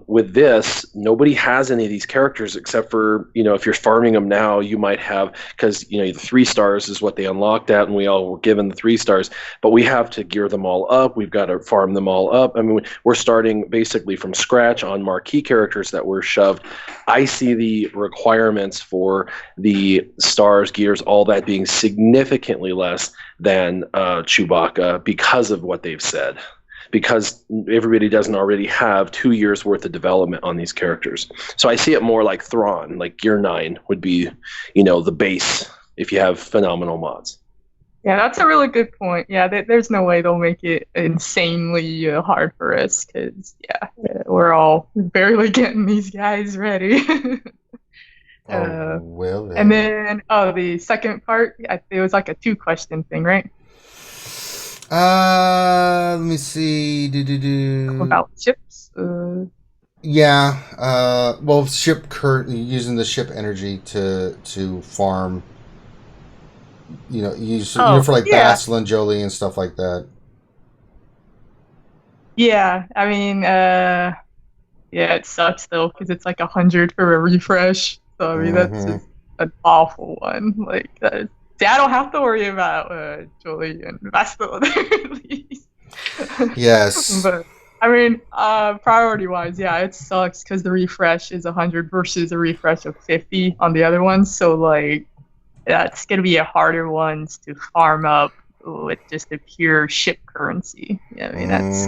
With this, nobody has any of these characters except for, if you're farming them now, you might have, because the 3 stars is what they unlocked at, and we all were given the 3 stars, but we have to gear them all up. We've got to farm them all up. I mean, we're starting basically from scratch on marquee characters that were shoved. I see the requirements for the stars, gears, all that being significantly less than Chewbacca because of what they've said, because everybody doesn't already have 2 years worth of development on these characters. So I see it more like Thrawn, like Gear 9 would be, the base if you have phenomenal mods. Yeah, that's a really good point. Yeah, there's no way they'll make it insanely hard for us because, we're all barely getting these guys ready. Will they? And then, the second part, it was like a 2-question thing, right? Let me see. About ships. Yeah. Well, using the ship energy to farm. For like Bastila and Jolie and stuff like that. Yeah, I mean, it sucks though because it's like 100 for a refresh. So I mean, that's just an awful one. Like, I don't have to worry about Jolie and Bastila at least. Yes. But I mean, priority-wise, it sucks because the refresh is 100 versus a refresh of 50 on the other ones. So like, that's gonna be a harder ones to farm up with just a pure ship currency. Yeah, I mean that's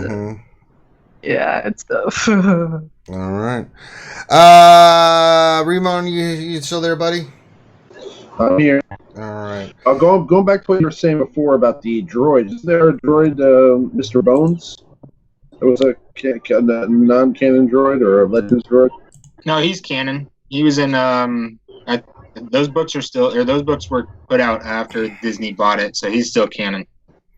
it's tough. All right. Remon, you still there, buddy? I'm here. All right. Going back to what you were saying before about the droid. Is there a droid, Mr. Bones? It was a non-canon droid or a Legends droid? No, he's canon. He was in those books were put out after Disney bought it, so he's still canon.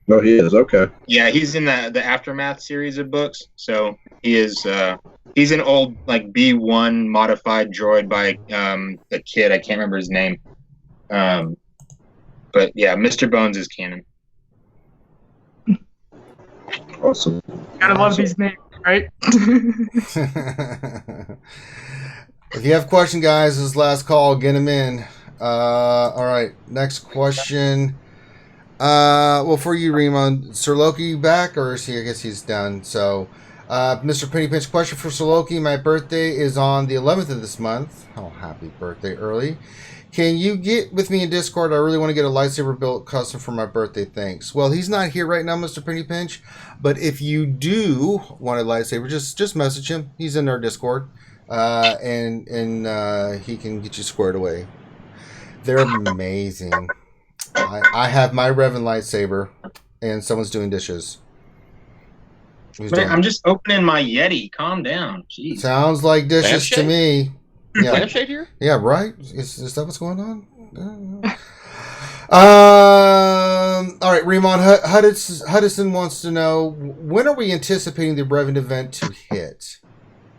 Oh, he is. Okay. Yeah, he's in the Aftermath series of books, so he is. He's an old like B1 modified droid by a kid. I can't remember his name. But yeah, Mr. Bones is canon. Awesome. Gotta love these names, right? If you have a question, guys, this is last call. Get them in. All right. Next question. Well, for you, Remon, Sir Loki back, or is he? I guess he's done. So, Mr. Penny Pinch, question for Sir Loki. My birthday is on the 11th of this month. Oh, happy birthday early. Can you get with me in Discord? I really want to get a lightsaber built custom for my birthday. Thanks. Well, he's not here right now, Mr. Penny Pinch. But if you do want a lightsaber, just message him. He's in our Discord. And he can get you squared away. They're amazing. I have my Revan lightsaber, and someone's doing dishes. Man, I'm just opening my Yeti. Calm down. Jeez. Sounds like dishes to me. Yeah. Lampshade here? Yeah, right? Is that what's going on? All right, Remon Huddison wants to know, when are we anticipating the Revan event to hit?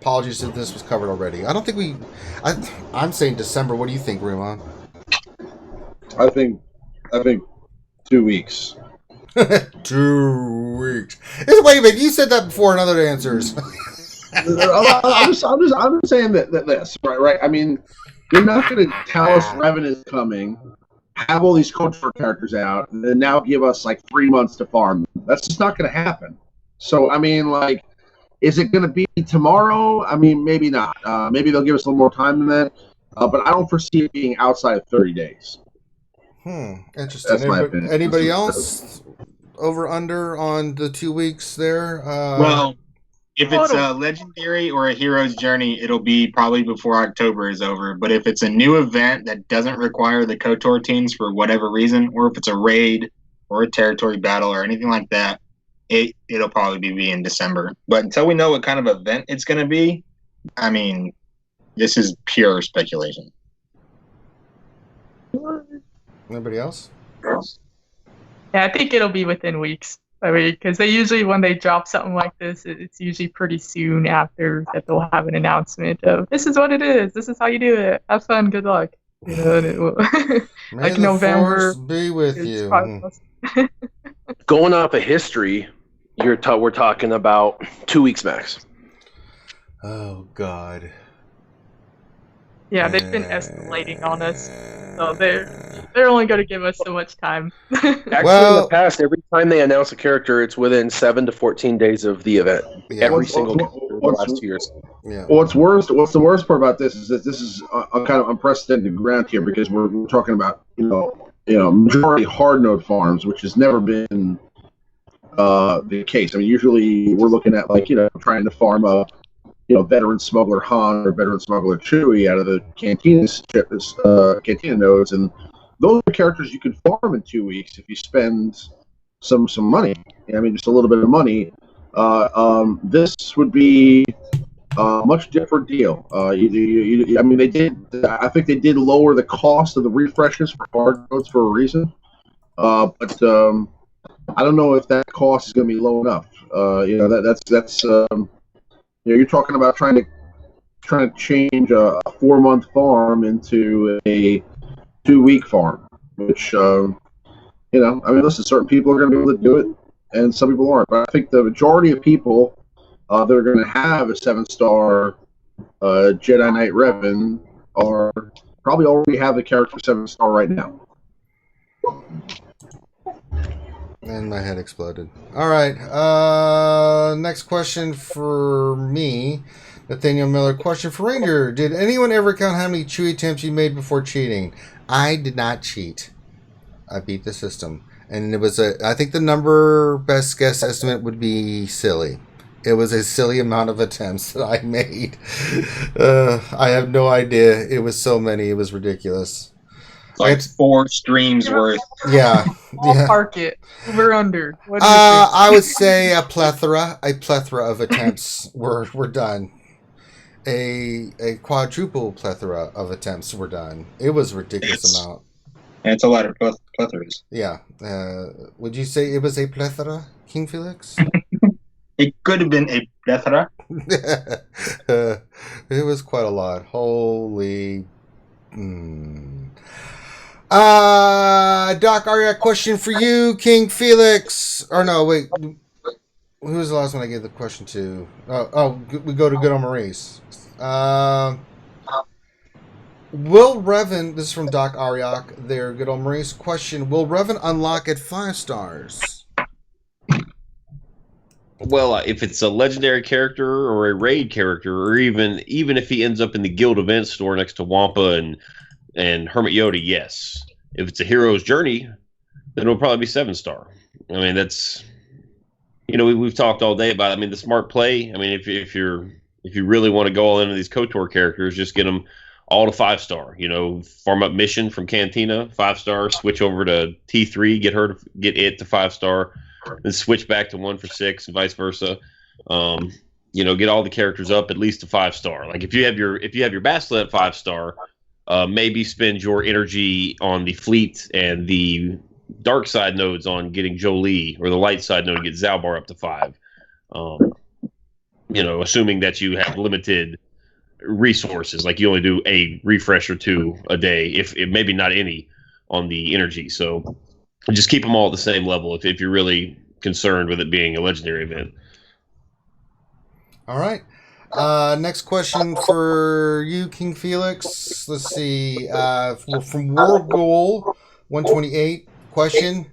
Apologies if this was covered already. I don't think I'm saying December. What do you think, Remon? I think 2 weeks. 2 weeks. Wait, minute. You said that before in other answers. I'm just saying that this, right? I mean, you're not going to tell us Revan is coming, have all these KOTOR characters out, and then now give us like 3 months to farm. That's just not going to happen. So, I mean, like, is it going to be tomorrow? I mean, maybe not. Maybe they'll give us a little more time than that. But I don't foresee it being outside of 30 days. Interesting. That's my opinion. Anybody else over under on the 2 weeks there? Well, if it's a legendary or a hero's journey, it'll be probably before October is over. But if it's a new event that doesn't require the KOTOR teams for whatever reason, or if it's a raid or a territory battle or anything like that, it'll probably be in December. But until we know what kind of event it's going to be, I mean, this is pure speculation. Anybody else? Yeah, I think it'll be within weeks. I mean, because they usually, when they drop something like this, it's usually pretty soon after that they'll have an announcement of, this is what it is, this is how you do it, have fun, good luck. You know, and it will, like November. Force be with you. Going off of history, we're talking about 2 weeks max. Oh, God. Yeah, they've been escalating on us, so they're only going to give us so much time. Actually, in the past, every time they announce a character, it's within 7 to 14 days of the event. Yeah. Every single the last 2 years. Yeah. What's worst? What's the worst part about this is that this is a kind of unprecedented ground here, because we're talking about majority hard node farms, which has never been the case. I mean, usually we're looking at trying to farm a veteran smuggler Han or veteran smuggler Chewie out of the cantina nodes, and those are characters you can farm in 2 weeks if you spend some money. I mean, just a little bit of money. This would be a much different deal. I mean, I think they did lower the cost of the refreshes for hard nodes for a reason, but I don't know if that cost is going to be low enough. That's you're talking about trying to change a 4-month farm into a 2-week farm, which I mean, listen, certain people are going to be able to do it, and some people aren't. But I think the majority of people that are going to have a 7-star Jedi Knight Revan are probably already have the character 7-star right now. And my head exploded. All right. Next question for me. Nathaniel Miller. Question for Ranger. Did anyone ever count how many Chewie attempts you made before cheating? I did not cheat. I beat the system. And it was I think the number best guess estimate would be silly. It was a silly amount of attempts that I made. I have no idea. It was so many. It was ridiculous. Like 4 streams worth. Yeah. Ballpark it. Over under. What do you think? I would say a plethora of attempts were done. A quadruple plethora of attempts were done. It was a ridiculous amount. And it's a lot of plethoras. Yeah. Would you say it was a plethora, King Felix? It could have been a plethora. It was quite a lot. Holy. Doc Ariak, question for you, King Felix. Or no, wait. Who was the last one I gave the question to? We go to Good Old Maurice. Will Revan, this is from Doc Ariak there, Good Old Maurice. Question, will Revan unlock at 5 stars? Well, if it's a legendary character or a raid character, or even if he ends up in the guild event store next to Wampa and Hermit Yoda, yes. If it's a hero's journey, then it'll probably be 7-star. I mean, that's, we've talked all day about it. I mean, the smart play. I mean, if you really want to go all into these KOTOR characters, just get them all to 5-star. Farm up Mission from Cantina, 5-star. Switch over to T3, get it to 5-star, then switch back to 1 for 6, and vice versa. Get all the characters up at least to 5-star. Like if you have your Bastila at 5-star. Maybe spend your energy on the fleet and the dark side nodes on getting Jolie, or the light side node to get Zalbar up to 5. Assuming that you have limited resources, like you only do a refresh or 2 a day, if maybe not any on the energy. So just keep them all at the same level if you're really concerned with it being a legendary event. All right. Next question for you, King Felix. Let's see. From War Goal 128. Question.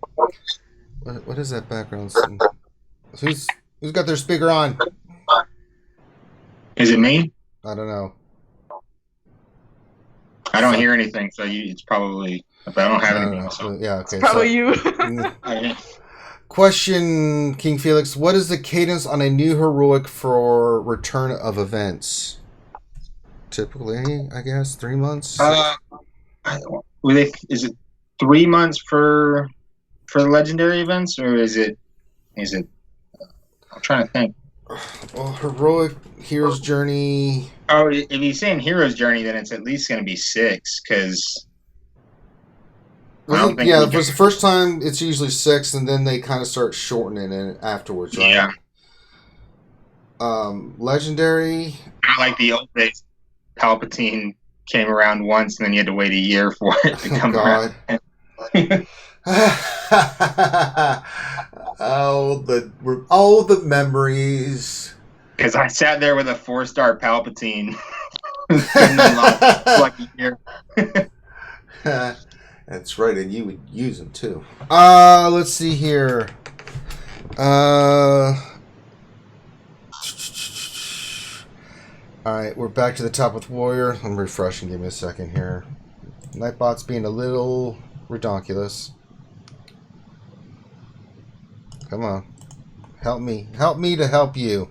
What is that background? Who's got their speaker on? Is it me? I don't know. I don't hear anything, so it's probably. But I don't have anything. So. Yeah. Okay. Probably you. Question, King Felix. What is the cadence on a new heroic for return of events? Typically, I guess 3 months. Is it 3 months for legendary events, or is it? I'm trying to think. Well, heroic hero's journey. Oh, if he's saying hero's journey, then it's at least going to be 6 because. For the first time, it's usually 6, and then they kind of start shortening it afterwards, right? Yeah. Legendary. Not like the old days. Palpatine came around once, and then you had to wait a year for it to come around. Oh, the memories. Because I sat there with a 4-star Palpatine. Like a year. That's right, and you would use them too. Let's see here. All right, we're back to the top with Warrior. I'm refreshing. Give me a second here. Nightbot's being a little redonkulous. Come on. Help me. Help me to help you.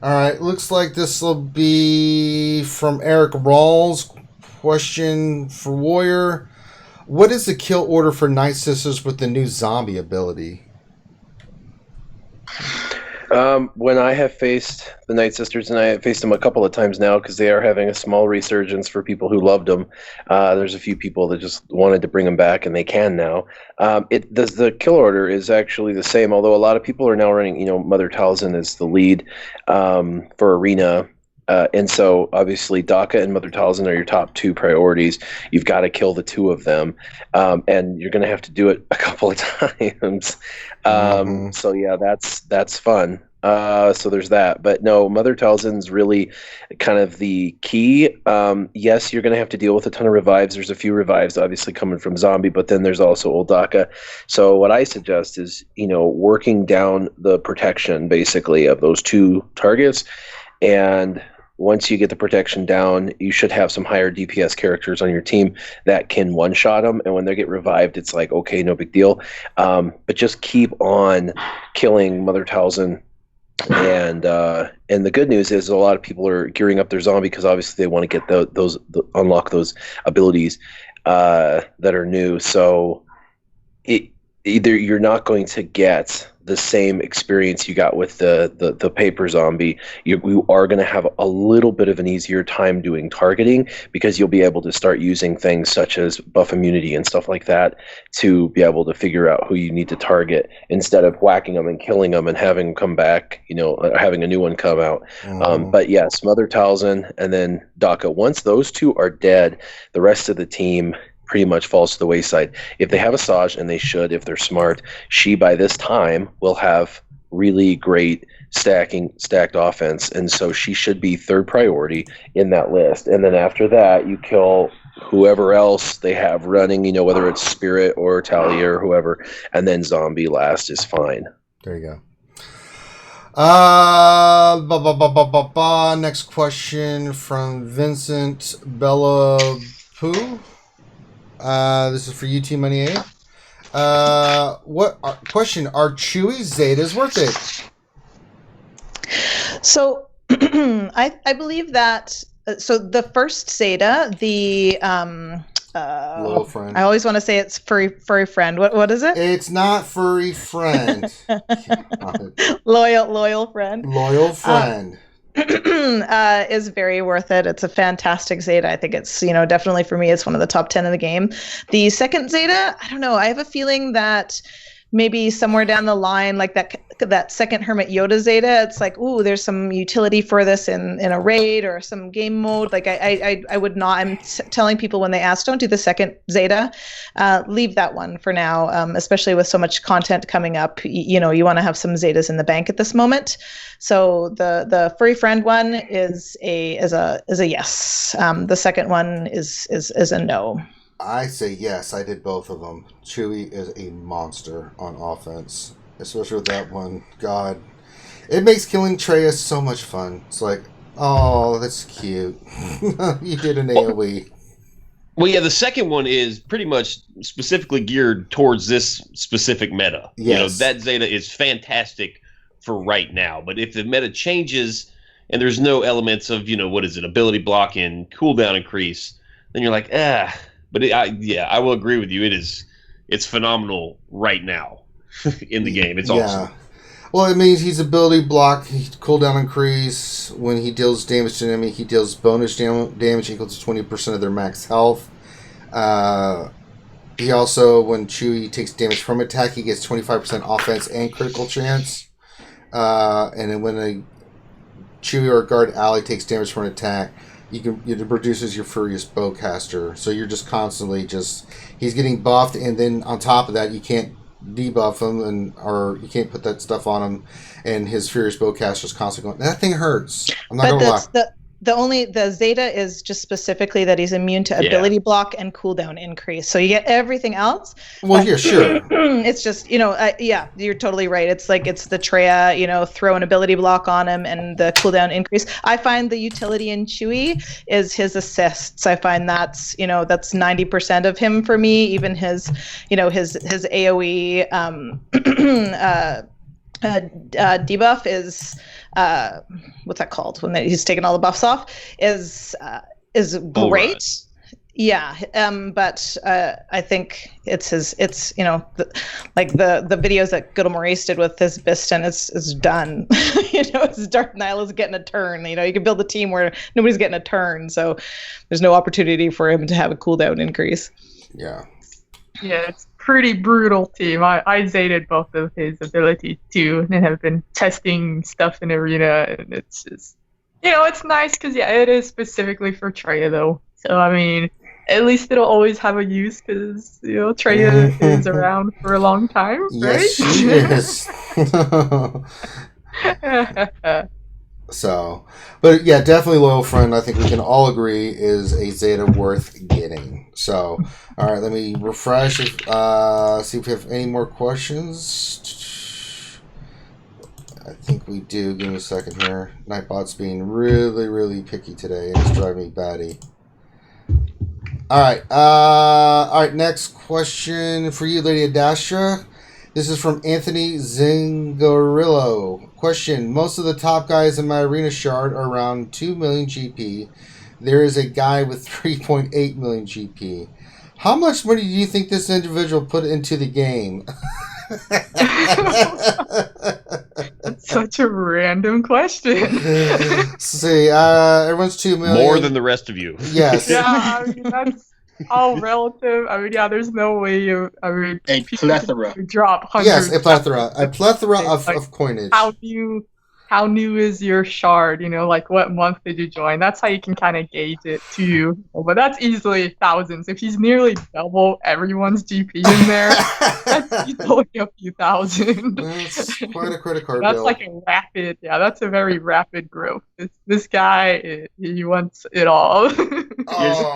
All right, looks like this will be from Eric Rawls. Question for Warrior. What is the kill order for Night Sisters with the new zombie ability? When I have faced the Night Sisters, and I have faced them a couple of times now because they are having a small resurgence for people who loved them. There's a few people that just wanted to bring them back, and they can now. The kill order is actually the same, although a lot of people are now running, Mother Talzin as the lead for Arena. And so, obviously, Daka and Mother Talzin are your top 2 priorities. You've got to kill the 2 of them, and you're going to have to do it a couple of times. So, yeah, that's fun. So there's that. But no, Mother Talzin's really kind of the key. Yes, you're going to have to deal with a ton of revives. There's a few revives, obviously, coming from Zombie, but then there's also Old Daka. So what I suggest is, working down the protection, basically, of those 2 targets, and once you get the protection down, you should have some higher DPS characters on your team that can one-shot them. And when they get revived, it's like, okay, no big deal. But just keep on killing Mother Talzin. And the good news is a lot of people are gearing up their zombie because obviously they want to get unlock those abilities that are new. So either you're not going to get the same experience you got with the paper zombie. You are going to have a little bit of an easier time doing targeting because you'll be able to start using things such as buff immunity and stuff like that to be able to figure out who you need to target instead of whacking them and killing them and having them come back, having a new one come out. But yes, Mother Talzin and then Daka. Once those 2 are dead, the rest of the team pretty much falls to the wayside. If they have Asajj, and they should if they're smart, she by this time will have really great stacked offense, and so she should be 3rd priority in that list. And then after that, you kill whoever else they have running, whether it's Spirit or Talia or whoever, and then Zombie last is fine. There you go. Next question from Vincent Bella Pooh. This is for UT Money 8. Question: are Chewie Zetas worth it? So, I believe that. So the first Zeta, the Loyal friend. I always want to say it's furry friend. What is it? It's not furry friend. Loyal friend. Loyal friend. Is very worth it. It's a fantastic Zeta. I think it's, definitely for me, it's one of the top 10 in the game. The second Zeta, I don't know. I have a feeling that maybe somewhere down the line, like that second Hermit Yoda Zeta, it's like, ooh, there's some utility for this in a raid or some game mode. Like I would not. I'm telling people when they ask, don't do the second Zeta. Leave that one for now, especially with so much content coming up. You know, you want to have some Zetas in the bank at this moment. So the furry friend one is a yes. The second one is a no. I say yes. I did both of them. Chewie is a monster on offense, especially with that one. God, it makes killing Traya so much fun. It's like, oh, that's cute. You did an AoE. Well, yeah, the second one is pretty much specifically geared towards this specific meta. Yes. You know, that Zeta is fantastic for right now. But if the meta changes and there's no elements of, you know, what is it, ability block and cooldown increase, then you're like, ah. But I will agree with you. It's phenomenal right now in the game. It's awesome. Well, it means he's ability block, cooldown increase. When he deals damage to an enemy, he deals bonus damage equal to 20% of their max health. He also, when Chewie takes damage from attack, he gets 25% offense and critical chance. And then when a Chewie or a guard ally takes damage from an attack, it produces your Furious Bowcaster. So you're just constantly he's getting buffed, and then on top of that, you can't debuff him or you can't put that stuff on him, and his Furious Bowcaster is constantly going, that thing hurts. I'm not gonna lie. The Zeta is just specifically that he's immune to ability block and cooldown increase. So you get everything else. Well, yeah, sure. It's just, you know, you're totally right. It's like it's the Traya, you know, throw an ability block on him and the cooldown increase. I find the utility in Chewie is his assists. I find that's 90% of him for me. Even his, you know, his AoE debuff is what's that called when he's taken all the buffs off is great. Yeah, but I think it's you know, the videos that Good Maurice did with his Biston is done. You know, it's Darth Nyla's getting a turn. You know, you can build a team where nobody's getting a turn, so there's no opportunity for him to have a cooldown increase. Yeah. Yeah, it's pretty brutal team. I Zated both of his abilities too, and have been testing stuff in Arena, and it's just, you know, it's nice because it is specifically for Traya though. So I mean, at least it'll always have a use because, you know, Traya is around for a long time, right? Yes, she is. So, but yeah, definitely Loyal Friend, I think we can all agree, is a Zeta worth getting. So, all right, let me refresh, see if we have any more questions. I think we do. Give me a second here. Nightbot's being really, really picky today. It's driving me batty. All right, next question for you, Lady Adastra. This is from Anthony Zingarillo. Question: most of the top guys in my arena shard are around 2 million GP. There is a guy with 3.8 million GP. How much money do you think this individual put into the game? That's such a random question. See, everyone's 2 million. More than the rest of you. Yes. Yeah, I mean, that's all relative. I mean, yeah, there's no way a plethora. Drop hundreds. Yes, a plethora of coinage. How new is your shard? You know, like what month did you join? That's how you can kind of gauge it too. But that's easily thousands. If he's nearly double everyone's GP in there, that's easily a few thousand. That's quite a credit card That's bill. like a rapid, that's a very rapid growth. This guy, he wants it all.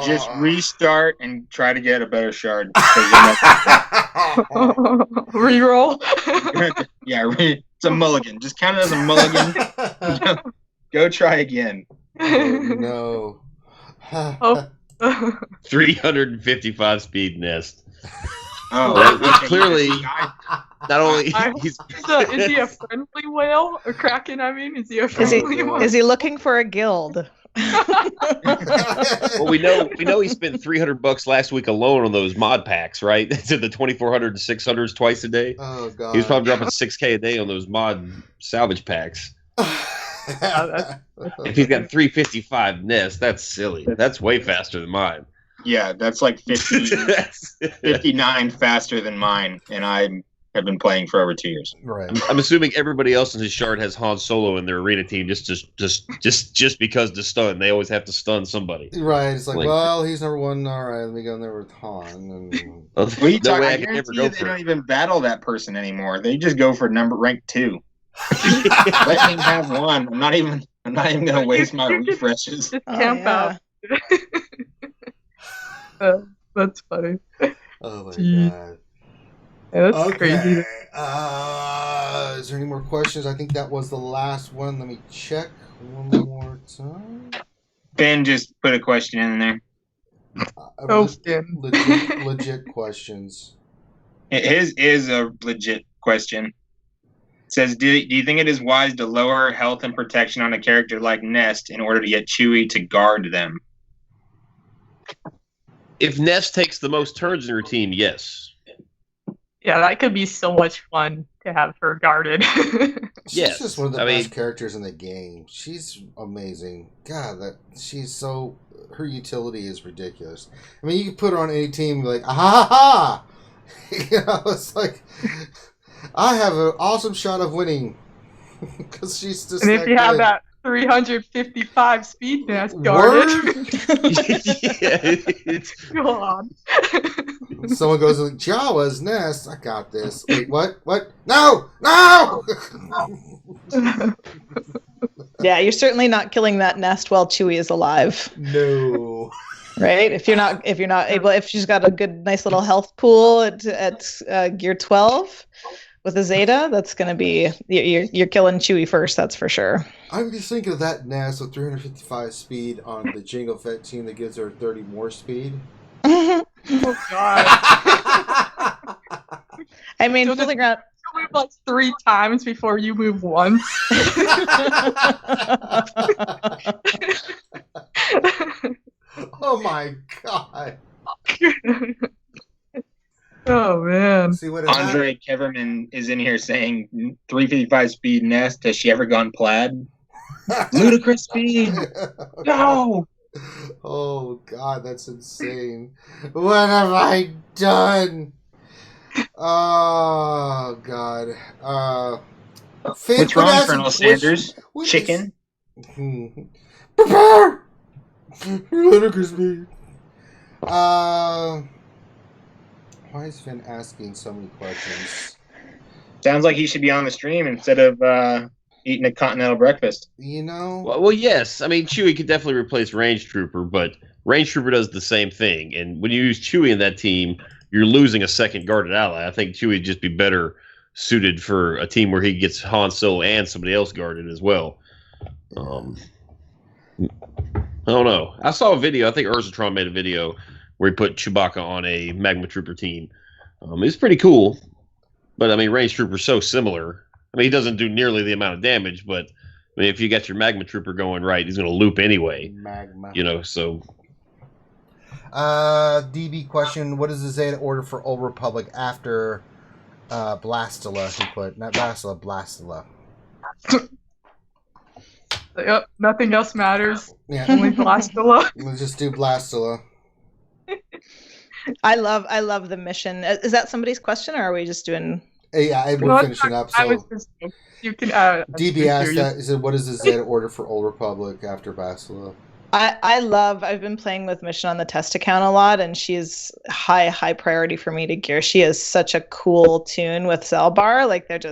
Just restart and try to get a better shard. Reroll. Yeah, it's a mulligan. Just count it as a mulligan. Go try again. Oh, no. 355 speed nest. Oh, It's clearly not only Is he a friendly whale? Or kraken, I mean? Is he a friendly one? Is he looking for a guild? well, we know he spent $300 last week alone on those mod packs, right? To the 2400 and 600s twice a day. Oh god. He was probably dropping $6K a day on those mod salvage packs. If he's got 355 nests, that's silly. That's way faster than mine. Yeah, that's like 59 faster than mine, and I'm have been playing for over 2 years. Right. I'm assuming everybody else in his shard has Han Solo in their arena team just because to stun. They always have to stun somebody. Right. It's like, well, he's number one. All right, let me go in there with Han. And... What are you talking? way I I could never guarantee go you they for don't it. even battle that person anymore. They just go for rank 2. Let me have one. I'm not even gonna waste my refreshes. Just camp out. That's funny. Oh my Jeez. god. Yeah, that's crazy. Is there any more questions? I think that was the last one. Let me check one more time. Ben just put a question in there. Legit questions. His is a legit question. It says, do you think it is wise to lower health and protection on a character like Nest in order to get Chewie to guard them? If Nest takes the most turns in her team, yes. Yeah, that could be so much fun to have her guarded. She's just one of the best characters in the game. She's amazing. God, her utility is ridiculous. I mean, you can put her on any team and be like, ah ha ha! You know, it's like, I have an awesome shot of winning. Because she's just and if you have that 355 speed nest guarded. Go on. Someone goes like, Jawa's nest. I got this. Wait, what? What? No! No! Yeah, you're certainly not killing that nest while Chewie is alive. No. Right? If she's got a good, nice little health pool at gear 12 with a Zeta, that's going to be you're killing Chewie first. That's for sure. I'm just thinking of that nest with 355 speed on the Jango Fett team that gives her 30 more speed. Oh god! I mean, fooling around. You move like 3 times before you move once. Oh my god! Oh man! See what Andre Keverman is in here saying 355 speed nest. Has she ever gone plaid? Ludicrous speed. No. Oh god, that's insane. What have I done? Oh god. What's wrong, Colonel Sanders? Chicken? Prepare! Ludicrous speed. Why is Finn asking so many questions? Sounds like he should be on the stream instead of eating a continental breakfast. You know? Well, yes. I mean, Chewie could definitely replace Range Trooper, but Range Trooper does the same thing. And when you use Chewie in that team, you're losing a second guarded ally. I think Chewie would just be better suited for a team where he gets Han Solo and somebody else guarded as well. I don't know. I saw a video. I think Urzatron made a video where he put Chewbacca on a Magma Trooper team. It's pretty cool. But, I mean, Range Trooper's so similar. I mean, he doesn't do nearly the amount of damage, but I mean, if you got your Magma Trooper going right, he's going to loop anyway. Magma. You know, so. DB question: what is the Zeta order for Old Republic after Blastula? He put not Blastula, Blastula. Yep, nothing else matters. Yeah, only Blastula. Let's just do Blastula. I love the mission. Is that somebody's question, or are we just doing? Yeah, we're finishing up. So you can. DB asked that. He said, "What is the Zeta order for Old Republic after Blastula?" I've been playing with Mission on the test account a lot, and she's high priority for me to gear. She is such a cool tune with Zelbar. Like they're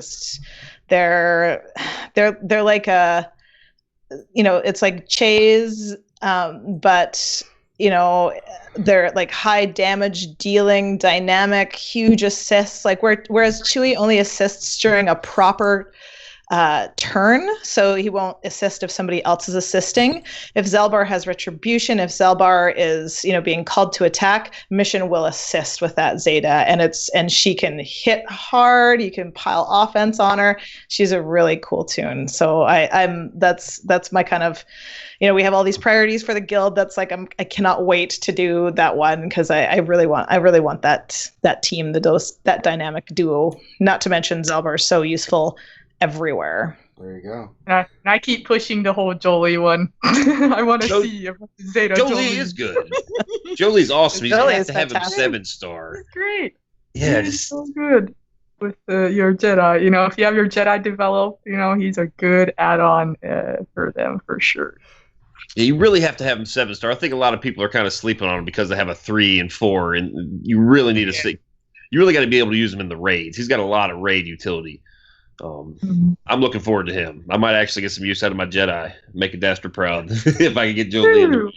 like a, you know, it's like Chase, but you know, they're like high damage dealing, dynamic, huge assists. Like whereas Chewie only assists during a proper turn, so he won't assist if somebody else is assisting. If Zelbar has retribution, if Zelbar is, you know, being called to attack, Mission will assist with that Zeta, and she can hit hard. You can pile offense on her. She's a really cool tune. So that's my kind of, you know, we have all these priorities for the guild. That's like I cannot wait to do that one because I really want that team, that dynamic duo. Not to mention Zelbar is so useful everywhere. There you go. And I keep pushing the whole Jolie one. I want to see if Zeta Jolie is good. Jolie's awesome. You have to have him 7-star. It's great. Yeah, it's so good. with your Jedi. You know, if you have your Jedi developed, you know, he's a good add-on for them for sure. Yeah, you really have to have him 7-star. I think a lot of people are kind of sleeping on him because they have a 3 and 4, and you really need to see. You really got to be able to use him in the raids. He's got a lot of raid utility. I'm looking forward to him. I might actually get some use out of my Jedi, make Dastra proud if I can get Julian.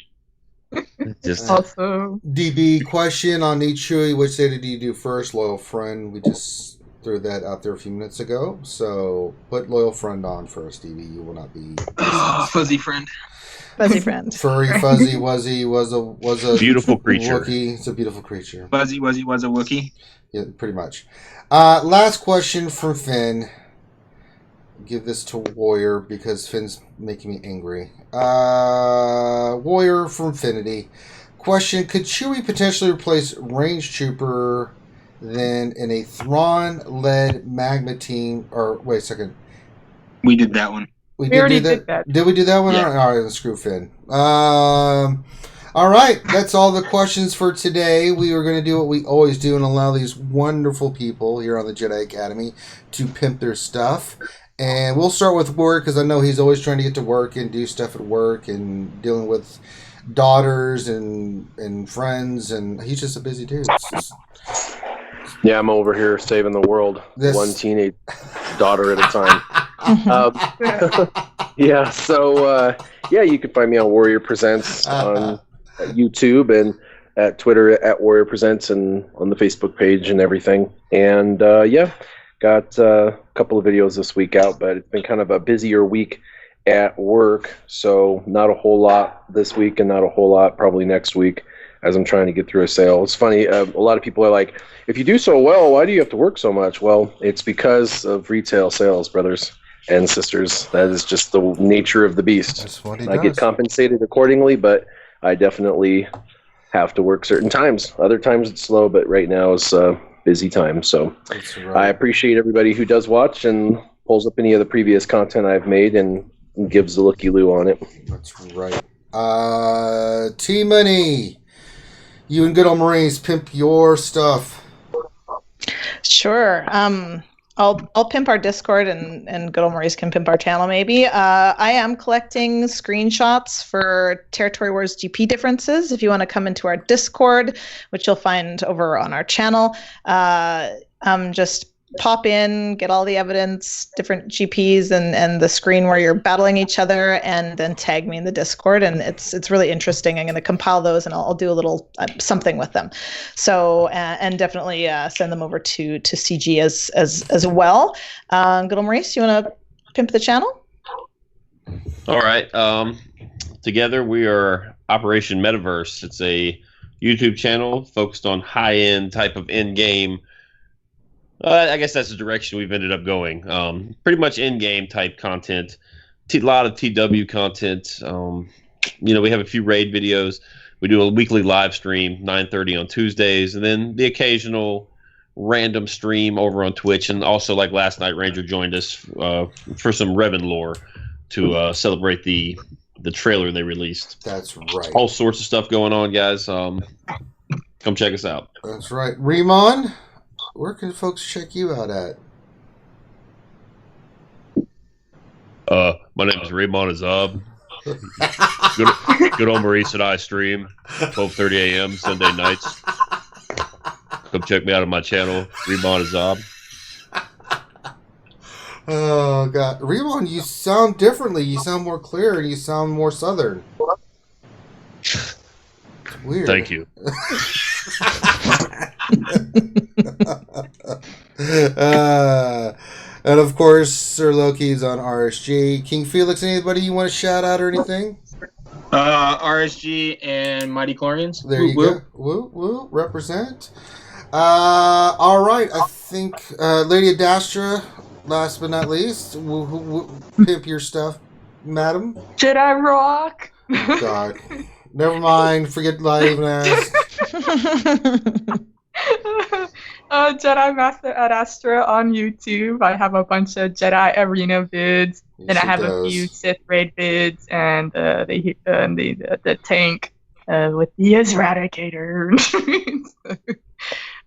Just Also, DB question on Chewie. Which data do you do first? Loyal friend. We just threw that out there a few minutes ago. So put loyal friend on first, DB. You will not be fuzzy friend. Fuzzy friend. furry, fuzzy, wuzzy was a beautiful creature. Wookiee. It's a beautiful creature. Fuzzy was a Wookiee. Yeah, pretty much. Last question from Finn. Give this to Warrior because Finn's making me angry. Warrior from Infinity. Question: could Chewie potentially replace Range Trooper then in a Thrawn-led Magma team? Or wait a second. We did that one. We already did that. Did we do that one? Yeah. All right, then screw Finn. All right, that's all the questions for today. We are going to do what we always do and allow these wonderful people here on the Jedi Academy to pimp their stuff. And we'll start with work because I know he's always trying to get to work and do stuff at work and dealing with daughters and friends, and he's just a busy dude. Yeah, I'm over here saving the world, one teenage daughter at a time. Yeah, so you can find me on Warrior Presents on YouTube and at Twitter at Warrior Presents and on the Facebook page and everything. And got a couple of videos this week out, but it's been kind of a busier week at work, so not a whole lot this week and not a whole lot probably next week as I'm trying to get through a sale. It's funny, a lot of people are like, if you do so well, why do you have to work so much? Well, it's because of retail sales, brothers and sisters. That is just the nature of the beast. That's what he I does. get compensated accordingly, but I definitely have to work certain times. Other times it's slow, but right now is busy time. So That's right. I appreciate everybody who does watch and pulls up any of the previous content I've made and gives the looky-loo on it. That's right. T-Money, you and Good Old Marines, pimp your stuff. Sure. I'll pimp our Discord and Good Old Maurice can pimp our channel maybe. I am collecting screenshots for Territory Wars GP differences. If you want to come into our Discord, which you'll find over on our channel, just pop in, get all the evidence, different GPs and the screen where you're battling each other, and then tag me in the Discord. And it's really interesting. I'm going to compile those and I'll do a little something with them. So and definitely send them over to CG as well. Good old Maurice, you want to pimp the channel? All right. Together we are Operation Metaverse. It's a YouTube channel focused on high-end type of in-game. I guess that's the direction we've ended up going. Pretty much in-game type content, a lot of TW content. We have a few raid videos. We do a weekly live stream, 9:30 on Tuesdays, and then the occasional random stream over on Twitch. And also, like last night, Ranger joined us for some Revan lore to celebrate the trailer they released. That's right. All sorts of stuff going on, guys. Come check us out. That's right. Remon, where can folks check you out at? My name is Raymond Azab. Good old Maurice and I stream 12:30 a.m. Sunday nights. Come check me out on my channel, Raymond Azab. Oh God, Raymond, you sound differently. You sound more clear, and you sound more southern. It's weird. Thank you. And of course, Sir Loki's on RSG. King Felix, anybody you want to shout out or anything? RSG and Mighty Chlorians. There you go. Woo, woo, represent. All right, I think Lady Adastra, last but not least, pimp your stuff, madam. Jedi rock. Oh, God. Never mind. Forget I even asked. Jedi Master at Astra on YouTube. I have a bunch of Jedi Arena vids, and I have a few Sith Raid vids, and the tank with the Eradicator.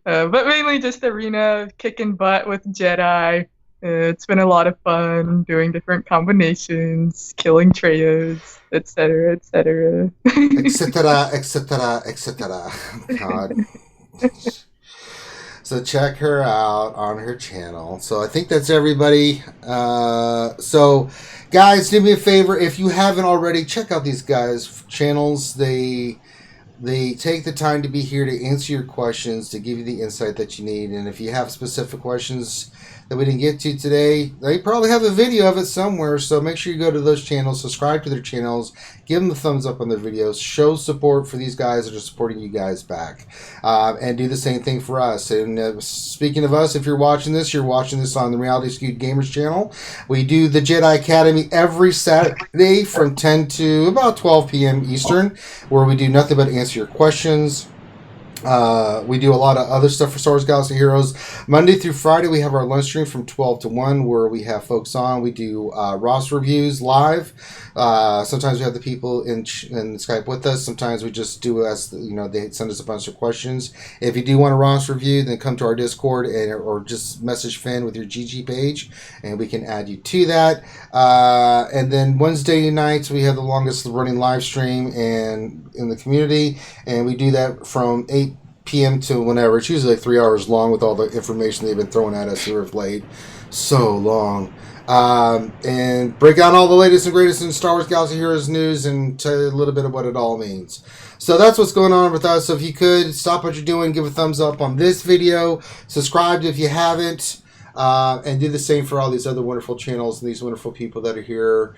But mainly just arena, kicking butt with Jedi. It's been a lot of fun doing different combinations, killing Treyas, etc., etc. Etc. Etc. Etc. God. So check her out on her channel. So I think that's everybody. So guys, do me a favor, if you haven't already, check out these guys' channels. They take the time to be here to answer your questions, to give you the insight that you need. And if you have specific questions that we didn't get to today, they probably have a video of it somewhere. So make sure you go to those channels, subscribe to their channels, give them a thumbs up on their videos, show support for these guys that are supporting you guys back, and do the same thing for us. And speaking of us, if you're watching this on the Reality Skewed Gamers channel. We do the Jedi Academy every Saturday from 10 to about 12 p.m. Eastern, where we do nothing but answer your questions. We do a lot of other stuff for Star Wars Galaxy Heroes. Monday through Friday, we have our lunch stream from 12 to 1, where we have folks on. We do roster reviews live. Sometimes we have the people in Skype with us. Sometimes we just do as they send us a bunch of questions. If you do want a roster review, then come to our Discord or just message Finn with your GG page, and we can add you to that. And then Wednesday nights, we have the longest running live stream in the community, and we do that from 8 p.m. to whenever. It's usually like 3 hours long with all the information they've been throwing at us here of late. So long. And break down all the latest and greatest in Star Wars Galaxy Heroes news and tell you a little bit of what it all means. So that's what's going on with us. So if you could stop what you're doing, give a thumbs up on this video, subscribe if you haven't, and do the same for all these other wonderful channels and these wonderful people that are here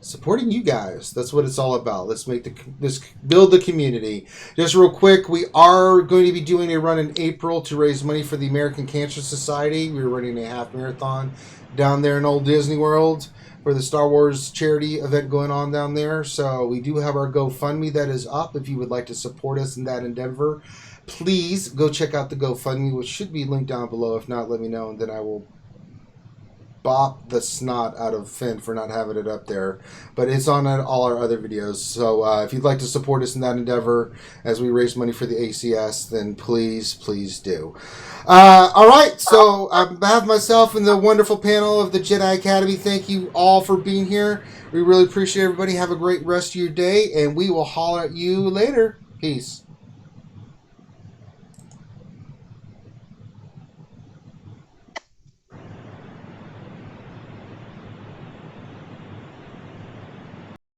supporting you guys. That's what it's all about. Let's build the community. Just real quick, we are going to be doing a run in April to raise money for the American Cancer Society. We're running a half marathon down there in Old Disney World for the Star Wars charity event going on down there. So we do have our GoFundMe that is up. If you would like to support us in that endeavor, please go check out the GoFundMe, which should be linked down below. If not, let me know, and then I will bop the snot out of Finn for not having it up there, but it's on all our other videos. So if you'd like to support us in that endeavor as we raise money for the ACS, then please do. All right, so on behalf of myself and the wonderful panel of the Jedi Academy, thank you all for being here. We really appreciate everybody. Have a great rest of your day, and we will holler at you later. Peace.